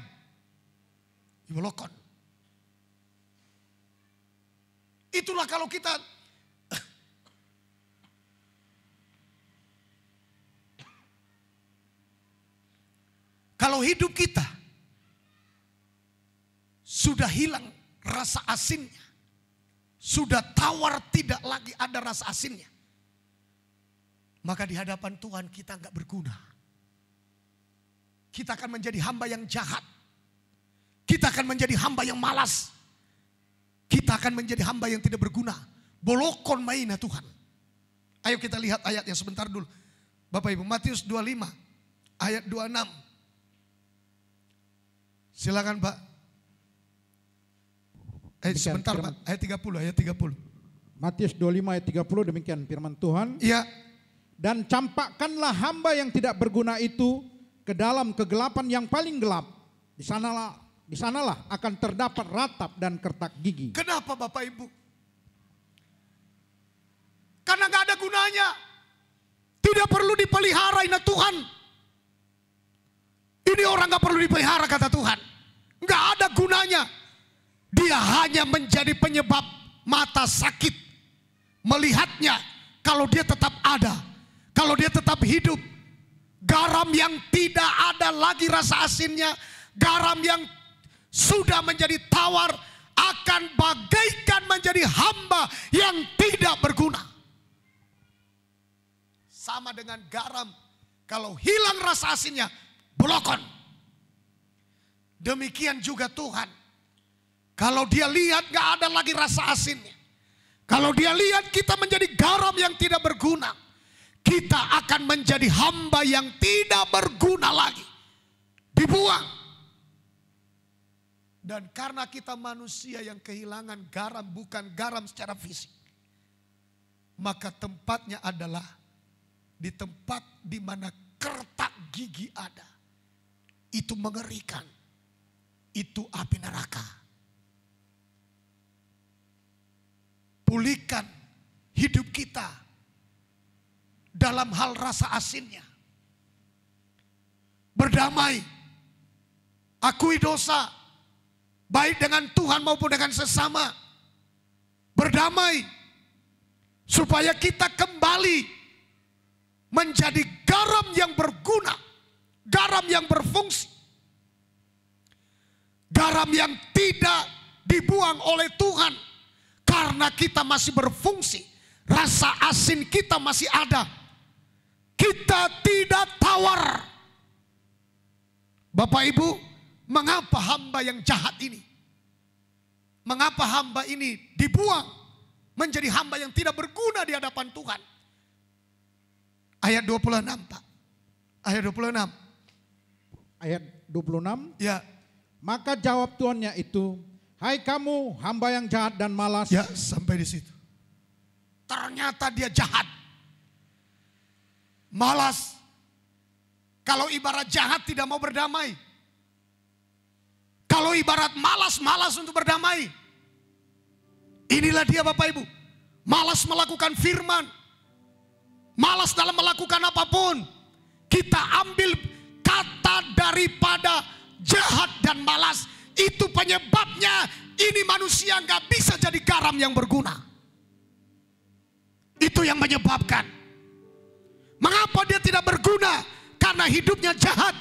Dibolokon. Itulah kalau kita kalau hidup kita sudah hilang rasa asinnya, sudah tawar, tidak lagi ada rasa asinnya, maka di hadapan Tuhan kita nggak berguna. Kita akan menjadi hamba yang jahat. Kita akan menjadi hamba yang malas. Kita akan menjadi hamba yang tidak berguna. Bolokon mainnya Tuhan. Ayo kita lihat ayatnya sebentar dulu. Bapak Ibu, Matius 25 ayat 26. Silakan Pak. Sebentar Pak, ayat 30. Matius 25 ayat 30, demikian firman Tuhan. Iya. Dan campakkanlah hamba yang tidak berguna itu ke dalam kegelapan yang paling gelap. Di sanalah akan terdapat ratap dan kertak gigi. Kenapa Bapak Ibu? Karena gak ada gunanya. Tidak perlu dipelihara ini Tuhan. Ini orang gak perlu dipelihara kata Tuhan. Gak ada gunanya. Dia hanya menjadi penyebab mata sakit. Melihatnya kalau dia tetap ada. Kalau dia tetap hidup. garam yang tidak ada lagi rasa asinnya, garam yang sudah menjadi tawar akan bagaikan menjadi hamba yang tidak berguna. Sama dengan garam, kalau hilang rasa asinnya, blokon. Demikian juga Tuhan. Kalau dia lihat gak ada lagi rasa asinnya, kalau dia lihat kita menjadi garam yang tidak berguna, kita akan menjadi hamba yang tidak berguna lagi. Dibuang. Dan karena kita manusia yang kehilangan garam, bukan garam secara fisik, maka tempatnya adalah di tempat di mana kertak gigi ada. Itu mengerikan. Itu api neraka. Pulihkan hidup kita dalam hal rasa asinnya. Berdamai. Akui dosa. Baik dengan Tuhan maupun dengan sesama. Berdamai. Supaya kita kembali menjadi garam yang berguna. Garam yang berfungsi. Garam yang tidak dibuang oleh Tuhan. Karena kita masih berfungsi. Rasa asin kita masih ada. Kita tidak tawar. Bapak Ibu, mengapa hamba yang jahat ini? Mengapa hamba ini dibuang menjadi hamba yang tidak berguna di hadapan Tuhan? Ayat 26 Pak. Ayat 26. Ayat 26. Ya. Maka jawab tuannya itu, hai kamu hamba yang jahat dan malas. Ya, sampai di situ. Ternyata dia jahat. Malas. Kalau ibarat jahat tidak mau berdamai. Kalau ibarat malas untuk berdamai. Inilah dia Bapak Ibu. Malas melakukan firman. Malas dalam melakukan apapun. Kita ambil kata daripada jahat dan malas. Itu penyebabnya ini manusia nggak bisa jadi garam yang berguna. Itu yang menyebabkan. Mengapa dia tidak berguna? Karena hidupnya jahat.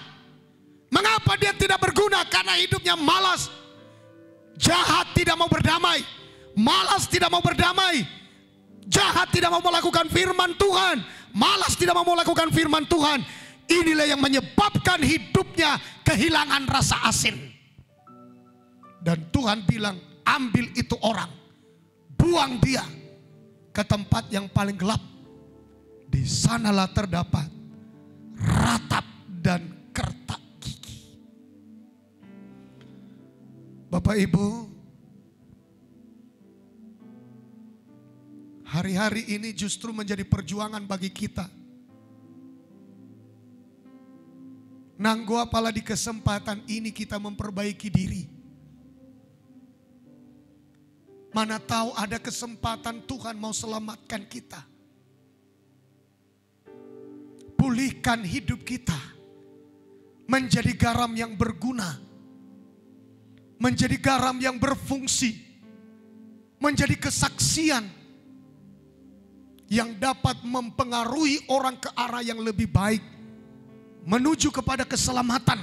Mengapa dia tidak berguna? Karena hidupnya malas. Jahat tidak mau berdamai. Malas tidak mau berdamai. Jahat tidak mau melakukan firman Tuhan. Malas tidak mau melakukan firman Tuhan. Inilah yang menyebabkan hidupnya kehilangan rasa asin. Dan Tuhan bilang, ambil itu orang. Buang dia ke tempat yang paling gelap. Di sanalah terdapat ratap dan kertak gigi. Bapak Ibu, hari-hari ini justru menjadi perjuangan bagi kita. Nanggo apalah di kesempatan ini kita memperbaiki diri. Mana tahu ada kesempatan Tuhan mau selamatkan kita. Pulihkan hidup kita. Menjadi garam yang berguna. Menjadi garam yang berfungsi. Menjadi kesaksian. Yang dapat mempengaruhi orang ke arah yang lebih baik. Menuju kepada keselamatan.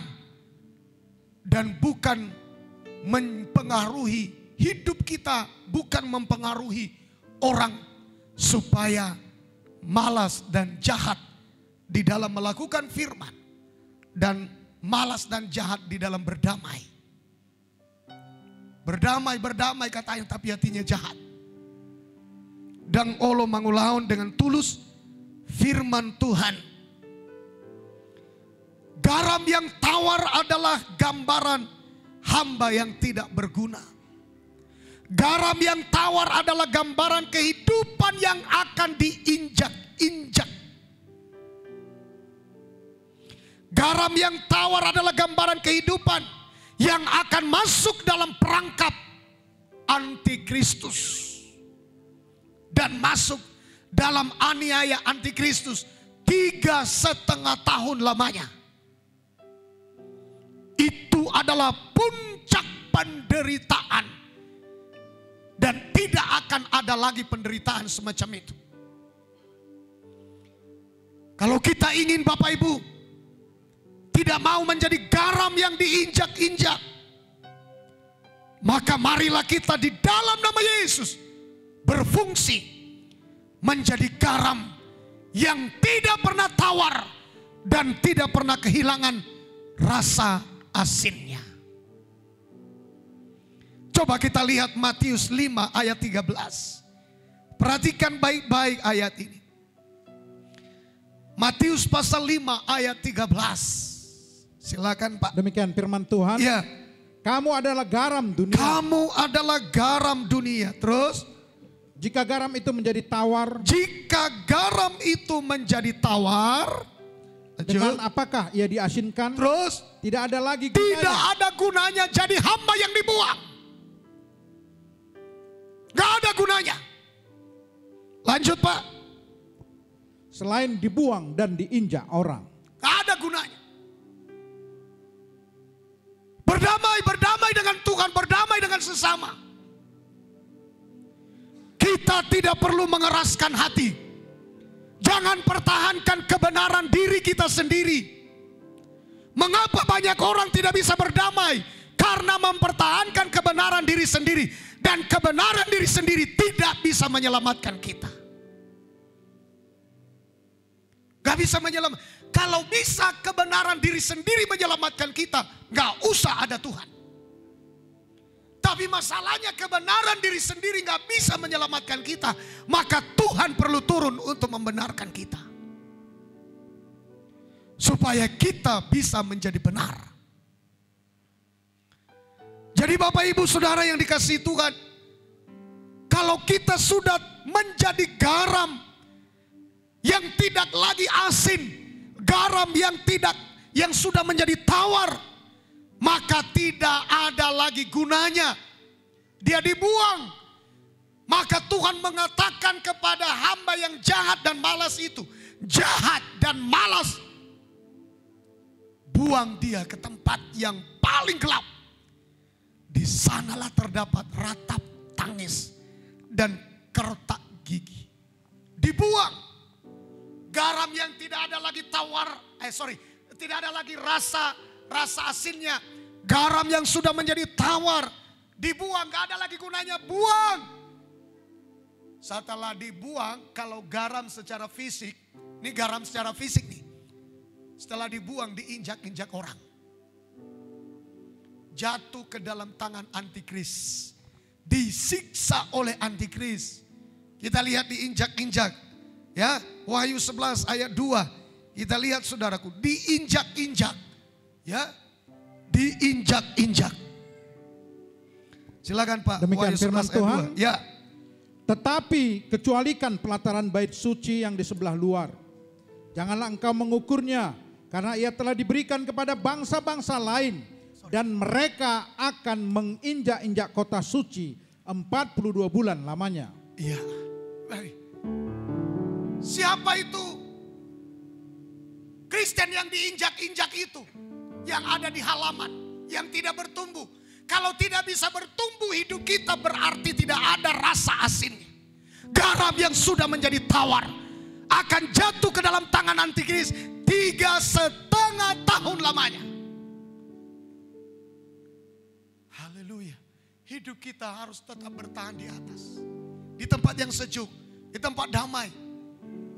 Dan bukan mempengaruhi hidup kita, bukan mempengaruhi orang supaya malas dan jahat di dalam melakukan firman. Dan malas dan jahat di dalam berdamai. Berdamai katanya tapi hatinya jahat. Dan olo mangulaun dengan tulus firman Tuhan. Garam yang tawar adalah gambaran hamba yang tidak berguna. Garam yang tawar adalah gambaran kehidupan yang akan diinjak-injak. Garam yang tawar adalah gambaran kehidupan yang akan masuk dalam perangkap antikristus. Dan masuk dalam aniaya antikristus 3,5 tahun lamanya. Itu adalah puncak penderitaan. Dan tidak akan ada lagi penderitaan semacam itu. Kalau kita ingin Bapak Ibu tidak mau menjadi garam yang diinjak-injak. Maka marilah kita di dalam nama Yesus berfungsi menjadi garam yang tidak pernah tawar dan tidak pernah kehilangan rasa asinnya. Coba kita lihat Matius 5 ayat 13. Perhatikan baik-baik ayat ini. Matius pasal 5 ayat 13. Silakan Pak. Demikian firman Tuhan. Ya. Kamu adalah garam dunia. Kamu adalah garam dunia. Terus? Jika garam itu menjadi tawar. Jika garam itu menjadi tawar. Dengan apakah ia diasinkan? Terus? Tidak ada lagi gunanya. Tidak ada gunanya, jadi hamba yang dibuang. Gak ada gunanya. Lanjut Pak. Selain dibuang dan diinjak orang. Gak ada gunanya. Berdamai dengan Tuhan, berdamai dengan sesama. Kita tidak perlu mengeraskan hati. Jangan pertahankan kebenaran diri kita sendiri. Mengapa banyak orang tidak bisa berdamai? Karena mempertahankan kebenaran diri sendiri. Dan kebenaran diri sendiri tidak bisa menyelamatkan kita. Gak bisa menyelamatkan. Kalau bisa kebenaran diri sendiri menyelamatkan kita, gak usah ada Tuhan. Tapi masalahnya kebenaran diri sendiri gak bisa menyelamatkan kita. Maka Tuhan perlu turun untuk membenarkan kita. Supaya kita bisa menjadi benar. Jadi Bapak Ibu Saudara yang dikasihi Tuhan, kalau kita sudah menjadi garam yang tidak lagi asin, garam yang sudah menjadi tawar, maka tidak ada lagi gunanya. Dia dibuang. Maka Tuhan mengatakan kepada hamba yang jahat dan malas itu, jahat dan malas, buang dia ke tempat yang paling gelap. Di sanalah terdapat ratap tangis dan kertak gigi. Dibuang. Garam yang tidak ada lagi tidak ada lagi rasa asinnya. Garam yang sudah menjadi tawar, dibuang, gak ada lagi gunanya, buang. Setelah dibuang, kalau garam secara fisik, ini garam secara fisik nih. Setelah dibuang, diinjak-injak orang. Jatuh ke dalam tangan antikris. Disiksa oleh antikris. Kita lihat diinjak-injak. Ya, Wahyu 11 ayat 2. Kita lihat saudaraku, diinjak-injak. Ya, diinjak-injak. Silakan Pak. Demikian firman Tuhan. Ya. Tetapi kecualikan pelataran bait suci yang di sebelah luar. Janganlah engkau mengukurnya, karena ia telah diberikan kepada bangsa-bangsa lain. Dan mereka akan menginjak-injak kota suci 42 bulan lamanya. Iya. Siapa itu? Kristen yang diinjak-injak itu. Yang ada di halaman. Yang tidak bertumbuh. Kalau tidak bisa bertumbuh hidup kita, berarti tidak ada rasa asinnya. Garam yang sudah menjadi tawar akan jatuh ke dalam tangan antikris 3,5 tahun lamanya. Haleluya. Hidup kita harus tetap bertahan di atas. Di tempat yang sejuk, di tempat damai.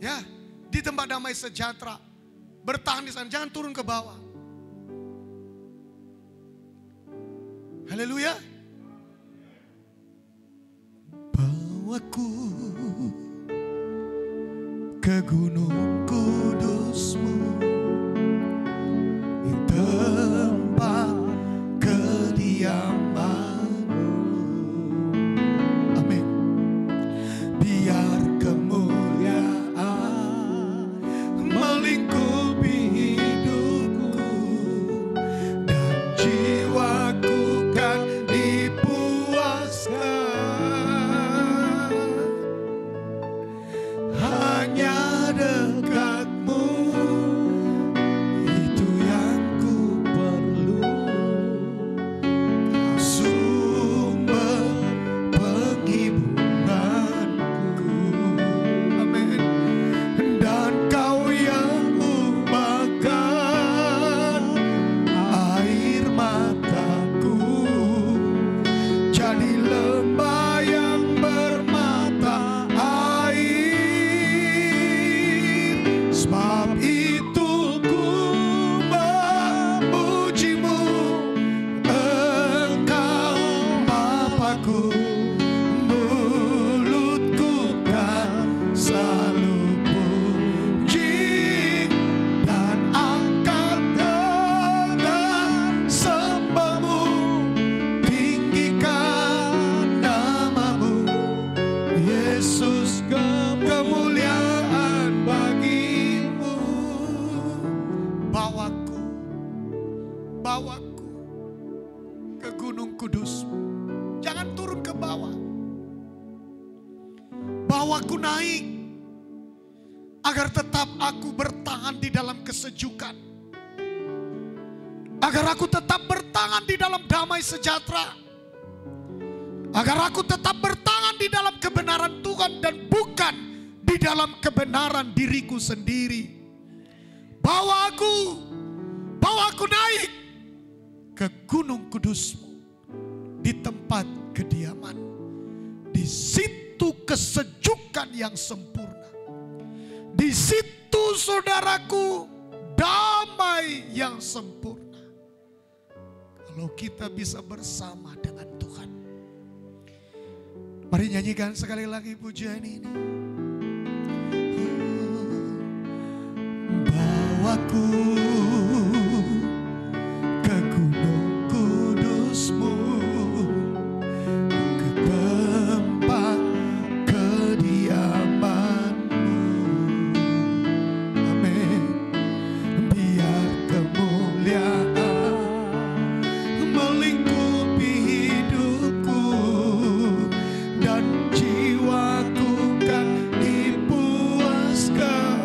Ya, di tempat damai sejahtera. Bertahan di sana, jangan turun ke bawah. Haleluya. Bawaku ke gunung kudus-Mu, di tempat kediaman-Mu. Amin. Biar kemuliaan melingkupi hidupku, dan jiwaku kan dipuaskan. Hanya dekat-Mu, itu yang ku perlu. Kau sumber penghiburanku. bawaku, mulutku kan selalu puji dan angkat dengan sembahmu, tinggikan namamu, Yesus, kemuliaan bagimu. Bawaku ke Gunung Kudus. Jangan turun ke bawah. Bawaku naik agar tetap aku bertahan di dalam kesejukan. Agar aku tetap bertahan di dalam damai sejahtera. Agar aku tetap bertahan di dalam kebenaran Tuhan dan bukan di dalam kebenaran diriku sendiri. Bawa aku naik ke Gunung Kudusmu, di tempat kediaman. Di situ kesejukan yang sempurna. Di situ saudaraku, damai yang sempurna. Kalau kita bisa bersama dengan Tuhan. Mari nyanyikan sekali lagi pujian ini. Bawaku ke Gunung Kudusmu, ke tempat kediamanmu. Amin. Biar kemuliaan melingkupi hidupku dan jiwaku kan dipuaskan.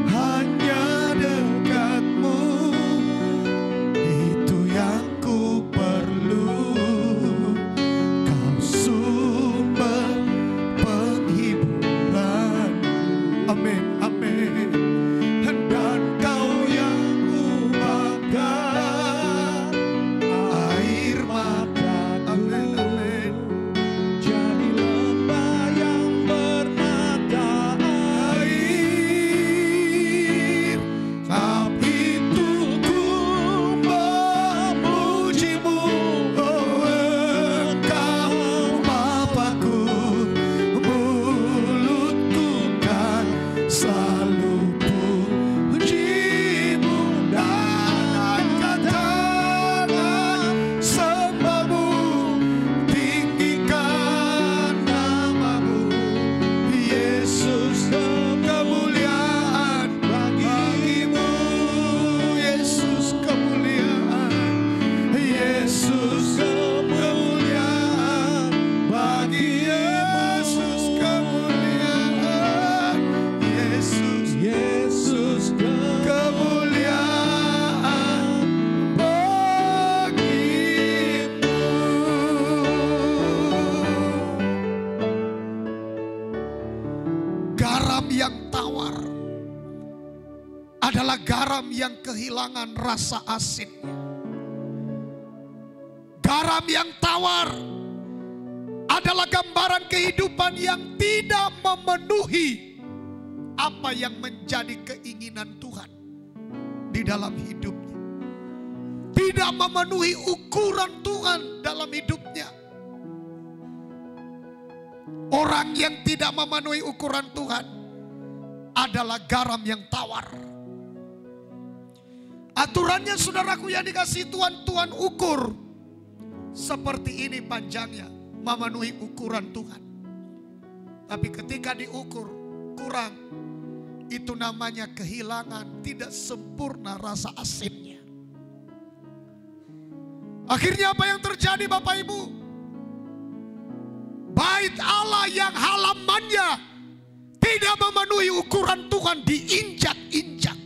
Hanya dekatmu, itu yang ku perlu. Kau sumber penghiburan. Amin, amin. Dan kau yang ubahkan air mata. Amin, amin. Jadi lembah yang bernada air. Tapi itu ku memujimu, oh Engkau Bapakku. Mulutku kan selalu pujimu dan katakan sembahmu, tinggikan namamu, Yesus, kemuliaan bagimu. Yesus, kemuliaan. Yesus, kemuliaan bagi Yesus, kemuliaan. Yesus, kemuliaan bagimu. Garam yang tawar adalah garam yang kehilangan rasa asinnya. Garam yang tawar adalah gambaran kehidupan yang tidak memenuhi apa yang menjadi keinginan Tuhan di dalam hidupnya. Tidak memenuhi ukuran Tuhan dalam hidupnya. Orang yang tidak memenuhi ukuran Tuhan adalah garam yang tawar. Aturannya saudaraku yang dikasih Tuhan, Tuhan ukur. Seperti ini panjangnya, memenuhi ukuran Tuhan. Tapi ketika diukur kurang, itu namanya kehilangan, tidak sempurna rasa asinnya. Akhirnya apa yang terjadi Bapak Ibu? Bait Allah yang halamannya tidak memenuhi ukuran Tuhan diinjak-injak.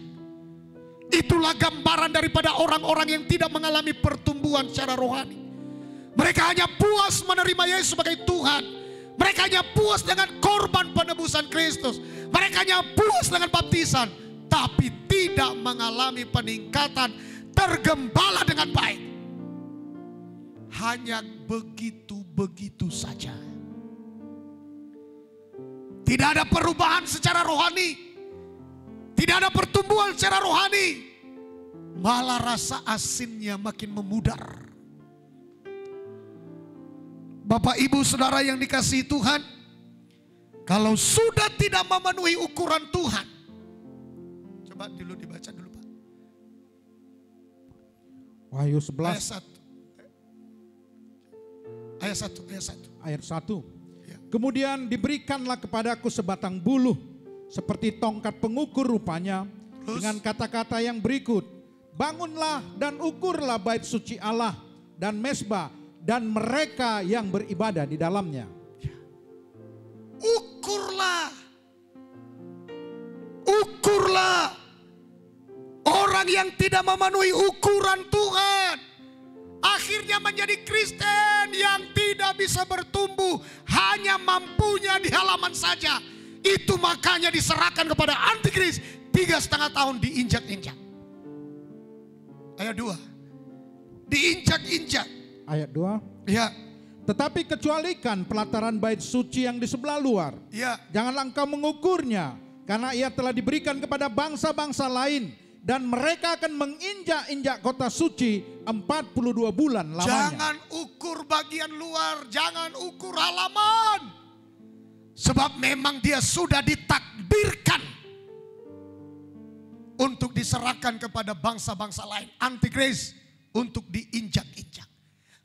Itulah gambaran daripada orang-orang yang tidak mengalami pertumbuhan secara rohani. Mereka hanya puas menerima Yesus sebagai Tuhan. Mereka hanya puas dengan korban penebusan Kristus. Mereka hanya puas dengan baptisan. Tapi tidak mengalami peningkatan, tergembala dengan baik. Hanya begitu-begitu saja. Tidak ada perubahan secara rohani. Tidak ada pertumbuhan secara rohani. Malah rasa asinnya makin memudar. Bapak Ibu Saudara yang dikasihi Tuhan, kalau sudah tidak memenuhi ukuran Tuhan, coba dulu dibaca dulu Pak. Wahyu Ayat 11 1. ayat 1. Ya. Kemudian diberikanlah kepadaku sebatang buluh seperti tongkat pengukur rupanya, Terus? dengan kata-kata yang berikut. Bangunlah dan ukurlah bait suci Allah dan mezbah dan mereka yang beribadah di dalamnya. Ukurlah. Ukurlah. Orang yang tidak memenuhi ukuran Tuhan akhirnya menjadi Kristen yang tidak bisa bertumbuh, hanya mampunya di halaman saja. Itu makanya diserahkan kepada antikris, 3,5 tahun diinjak-injak. Ayat 2. Diinjak-injak. Ayat 2. Ya, Tetapi kecualikan pelataran bait suci yang di sebelah luar. ya. Janganlah engkau mengukurnya, karena ia telah diberikan kepada bangsa-bangsa lain. Dan mereka akan menginjak-injak kota suci 42 bulan lamanya. Jangan ukur bagian luar, jangan ukur halaman. Sebab memang dia sudah ditakdirkan untuk diserahkan kepada bangsa-bangsa lain. Antikris untuk diinjak-injak.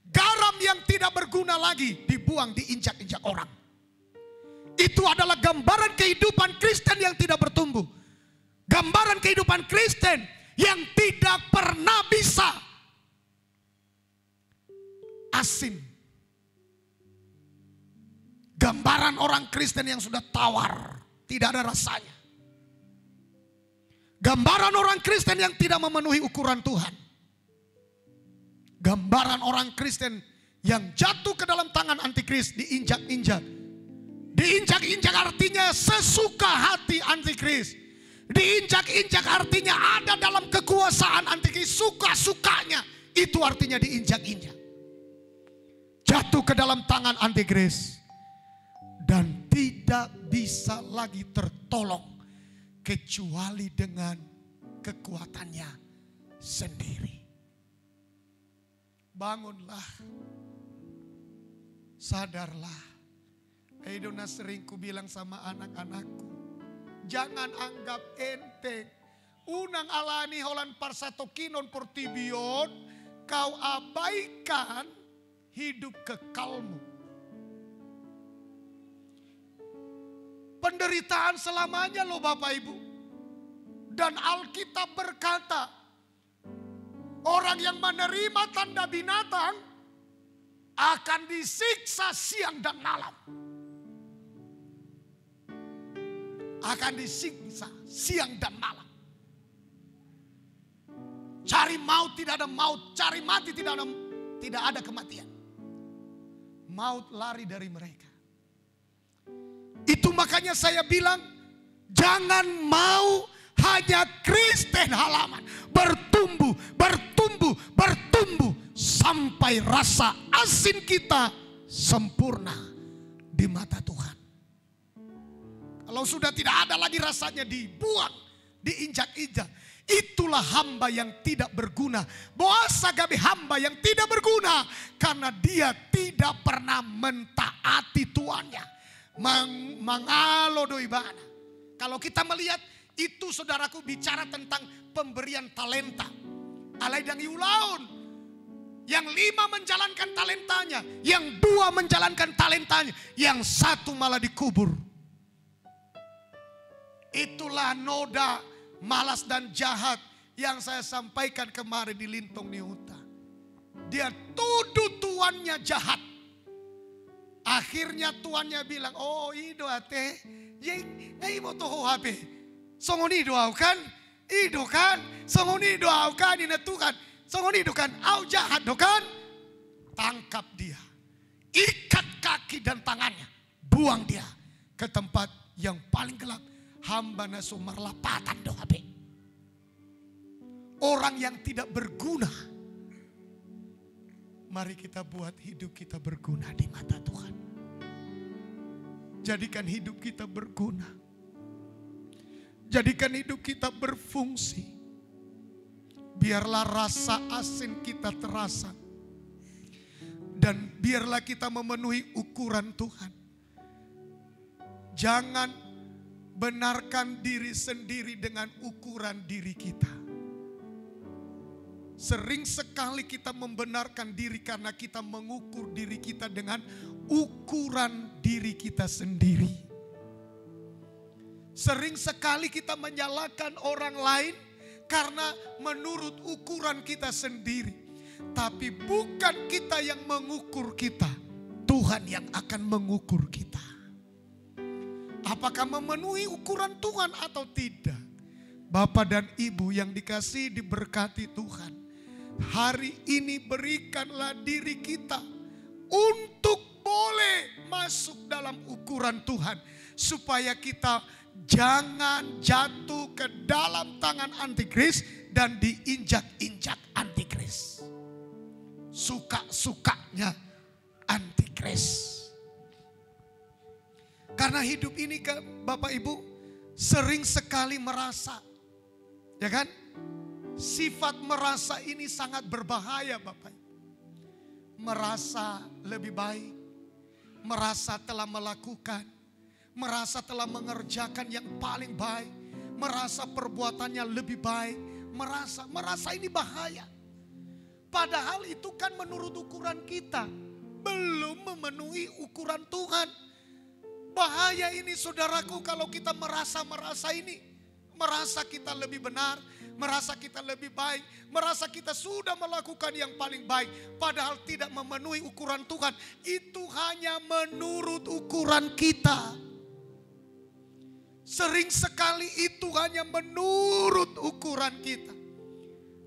Garam yang tidak berguna lagi dibuang, diinjak-injak orang. Itu adalah gambaran kehidupan Kristen yang tidak bertumbuh. Gambaran kehidupan Kristen yang tidak pernah bisa asin. Gambaran orang Kristen yang sudah tawar, tidak ada rasanya. Gambaran orang Kristen yang tidak memenuhi ukuran Tuhan. Gambaran orang Kristen yang jatuh ke dalam tangan antikris, diinjak-injak. Diinjak-injak artinya sesuka hati antikris. Diinjak-injak artinya ada dalam kekuasaan antikris, suka-sukanya. Itu artinya diinjak-injak. Jatuh ke dalam tangan antikris. Dan tidak bisa lagi tertolong kecuali dengan kekuatannya sendiri. Bangunlah, sadarlah. Aidona sering ku bilang sama anak-anakku, jangan anggap enteng. Unang alani holan parsatokinon portibion, kau abaikan hidup kekalmu. Penderitaan selamanya loh Bapak Ibu. Dan Alkitab berkata, orang yang menerima tanda binatang akan disiksa siang dan malam. Akan disiksa siang dan malam. Cari maut tidak ada maut, cari mati tidak ada kematian. Maut lari dari mereka. Itu makanya saya bilang, jangan mau hanya Kristen halaman. Bertumbuh, bertumbuh, bertumbuh. Sampai rasa asin kita sempurna di mata Tuhan. Kalau sudah tidak ada lagi rasanya, dibuang, diinjak-injak. Itulah hamba yang tidak berguna. Boasa gabe hamba yang tidak berguna. Karena dia tidak pernah mentaati tuannya. Mangalo doi bana. Kalau kita melihat itu, saudaraku, bicara tentang pemberian talenta. Alai dan iulaun. Yang 5 menjalankan talentanya, yang 2 menjalankan talentanya, yang 1 malah dikubur. Itulah noda malas dan jahat yang saya sampaikan kemarin di Lintong Niuta. Dia tuduh tuannya jahat. Akhirnya tuannya bilang, oh ido ate, yang ngai mo toho hape. Songoni do au kan, ido kan, songoni do au kan inatukan, songoni do kan, au jahat do kan. Tangkap dia, ikat kaki dan tangannya, buang dia ke tempat yang paling gelap. Hamba nasu marlapatan do hape. Orang yang tidak berguna. Mari kita buat hidup kita berguna di mata Tuhan. Jadikan hidup kita berguna. Jadikan hidup kita berfungsi. Biarlah rasa asin kita terasa Dan biarlah kita memenuhi ukuran Tuhan. Jangan benarkan diri sendiri dengan ukuran diri kita. Sering sekali kita membenarkan diri karena kita mengukur diri kita dengan ukuran diri kita sendiri. Sering sekali kita menyalahkan orang lain karena menurut ukuran kita sendiri. Tapi bukan kita yang mengukur kita, Tuhan yang akan mengukur kita. Apakah memenuhi ukuran Tuhan atau tidak? Bapak dan Ibu yang dikasihi diberkati Tuhan, hari ini berikanlah diri kita untuk boleh masuk dalam ukuran Tuhan. Supaya kita jangan jatuh ke dalam tangan antikris dan diinjak-injak antikris. Suka-sukanya antikris. Karena hidup ini Bapak Ibu sering sekali merasa, ya kan? Sifat merasa ini sangat berbahaya Bapak Ibu. Merasa lebih baik, merasa telah melakukan, merasa telah mengerjakan yang paling baik, merasa perbuatannya lebih baik, merasa ini bahaya. Padahal itu kan menurut ukuran kita, belum memenuhi ukuran Tuhan. Bahaya ini saudaraku kalau kita merasa ini. Merasa kita lebih benar, merasa kita lebih baik, merasa kita sudah melakukan yang paling baik. Padahal tidak memenuhi ukuran Tuhan. Itu hanya menurut ukuran kita. Sering sekali itu hanya menurut ukuran kita.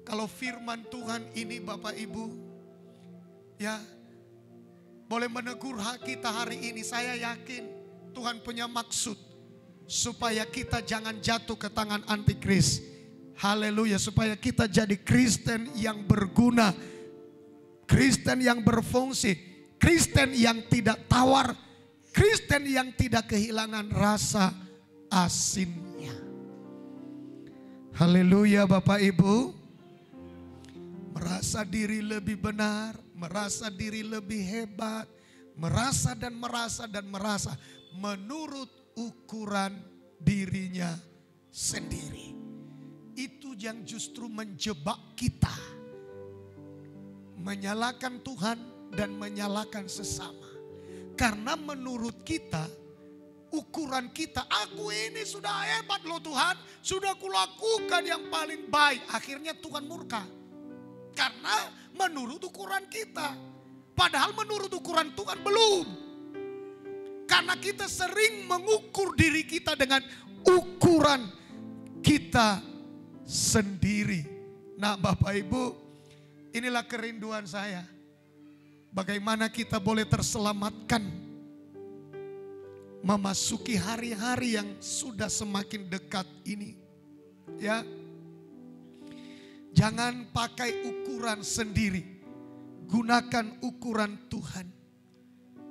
Kalau firman Tuhan ini Bapak Ibu, ya boleh menegur kita hari ini. Saya yakin Tuhan punya maksud supaya kita jangan jatuh ke tangan antikris. Haleluya, supaya kita jadi Kristen yang berguna, Kristen yang berfungsi, Kristen yang tidak tawar, Kristen yang tidak kehilangan rasa asinnya. Haleluya Bapak Ibu. Merasa diri lebih benar, merasa diri lebih hebat, merasa menurut ukuran dirinya sendiri. Itu yang justru menjebak kita, menyalahkan Tuhan dan menyalahkan sesama. Karena menurut kita, ukuran kita, aku ini sudah hebat loh Tuhan, sudah kulakukan yang paling baik. Akhirnya Tuhan murka. Karena menurut ukuran kita. Padahal menurut ukuran Tuhan belum. Karena kita sering mengukur diri kita dengan ukuran kita sendiri. Nah Bapak Ibu, inilah kerinduan saya. Bagaimana kita boleh terselamatkan memasuki hari-hari yang sudah semakin dekat ini. Ya. Jangan pakai ukuran sendiri. Gunakan ukuran Tuhan.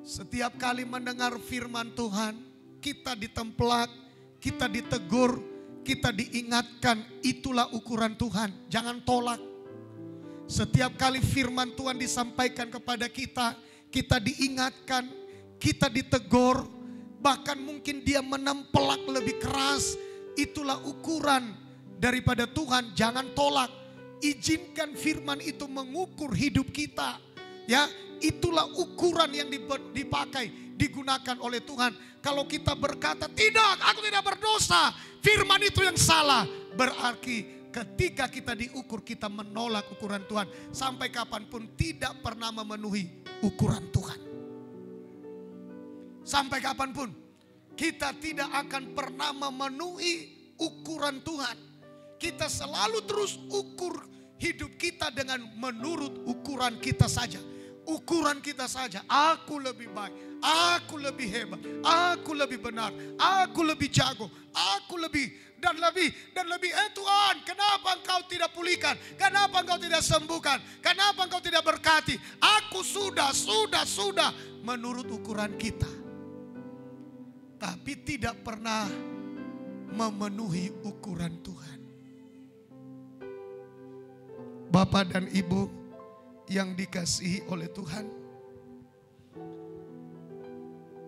Setiap kali mendengar firman Tuhan, kita ditemplak, kita ditegur, kita diingatkan, itulah ukuran Tuhan. Jangan tolak. Setiap kali firman Tuhan disampaikan kepada kita, kita diingatkan, kita ditegur, bahkan mungkin dia menempelak lebih keras. Itulah ukuran daripada Tuhan, jangan tolak. Izinkan firman itu mengukur hidup kita. Ya, itulah ukuran yang dipakai, digunakan oleh Tuhan. Kalau kita berkata, tidak, aku tidak berdosa, firman itu yang salah. Berarti ketika kita diukur, kita menolak ukuran Tuhan. Sampai kapanpun tidak pernah memenuhi ukuran Tuhan. Sampai kapanpun kita tidak akan pernah memenuhi ukuran Tuhan. Kita selalu terus ukur hidup kita dengan menurut ukuran kita saja. Ukuran kita saja. Aku lebih baik, aku lebih hebat, aku lebih benar, aku lebih jago, aku lebih dan lebih. Tuhan, kenapa engkau tidak pulihkan? Kenapa engkau tidak sembuhkan? Kenapa engkau tidak berkati? Aku sudah menurut ukuran kita. Tapi tidak pernah memenuhi ukuran Tuhan. Bapak dan Ibu yang dikasihi oleh Tuhan,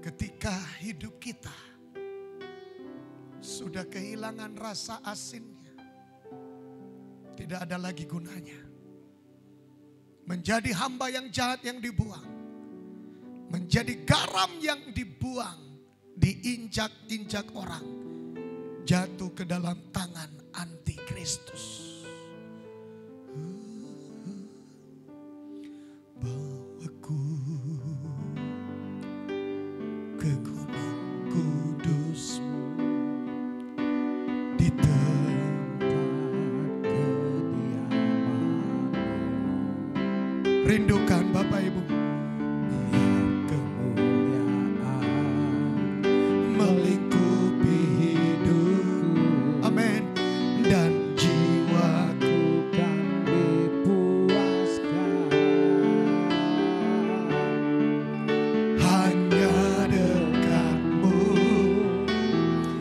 ketika hidup kita sudah kehilangan rasa asinnya, tidak ada lagi gunanya. Menjadi hamba yang jahat yang dibuang, menjadi garam yang dibuang, diinjak-injak orang, jatuh ke dalam tangan antikristus. Bawaku ke gunung kudus-Mu, di tempat kediaman-Mu. Rindukan Bapak Ibu, biar kemuliaan melingkupi hidupku. Amin. Dan jiwaku kan dipuaskan hanya dekat-Mu,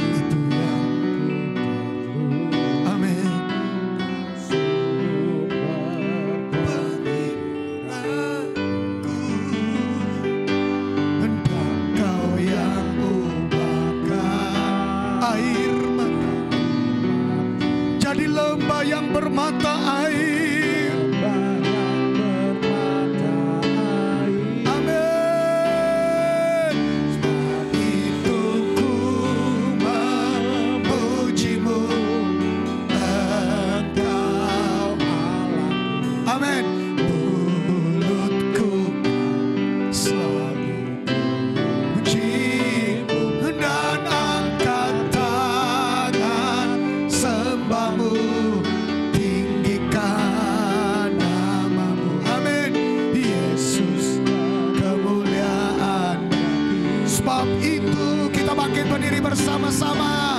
itu yang ku perlu. Amin. Sumber penghiraanku, Engkau yang ubahkan air mata jadi lembah yang bermata air. Amin. Sebab itu ku memuji-Mu, Engkau Allahku. Amin. Mulutku selalu puji-Mu dan angkat tangan sembah-Mu, tinggikan nama-Mu. Amin. Yesus, kemuliaan. Sebab itu kita bangkit berdiri bersama-sama.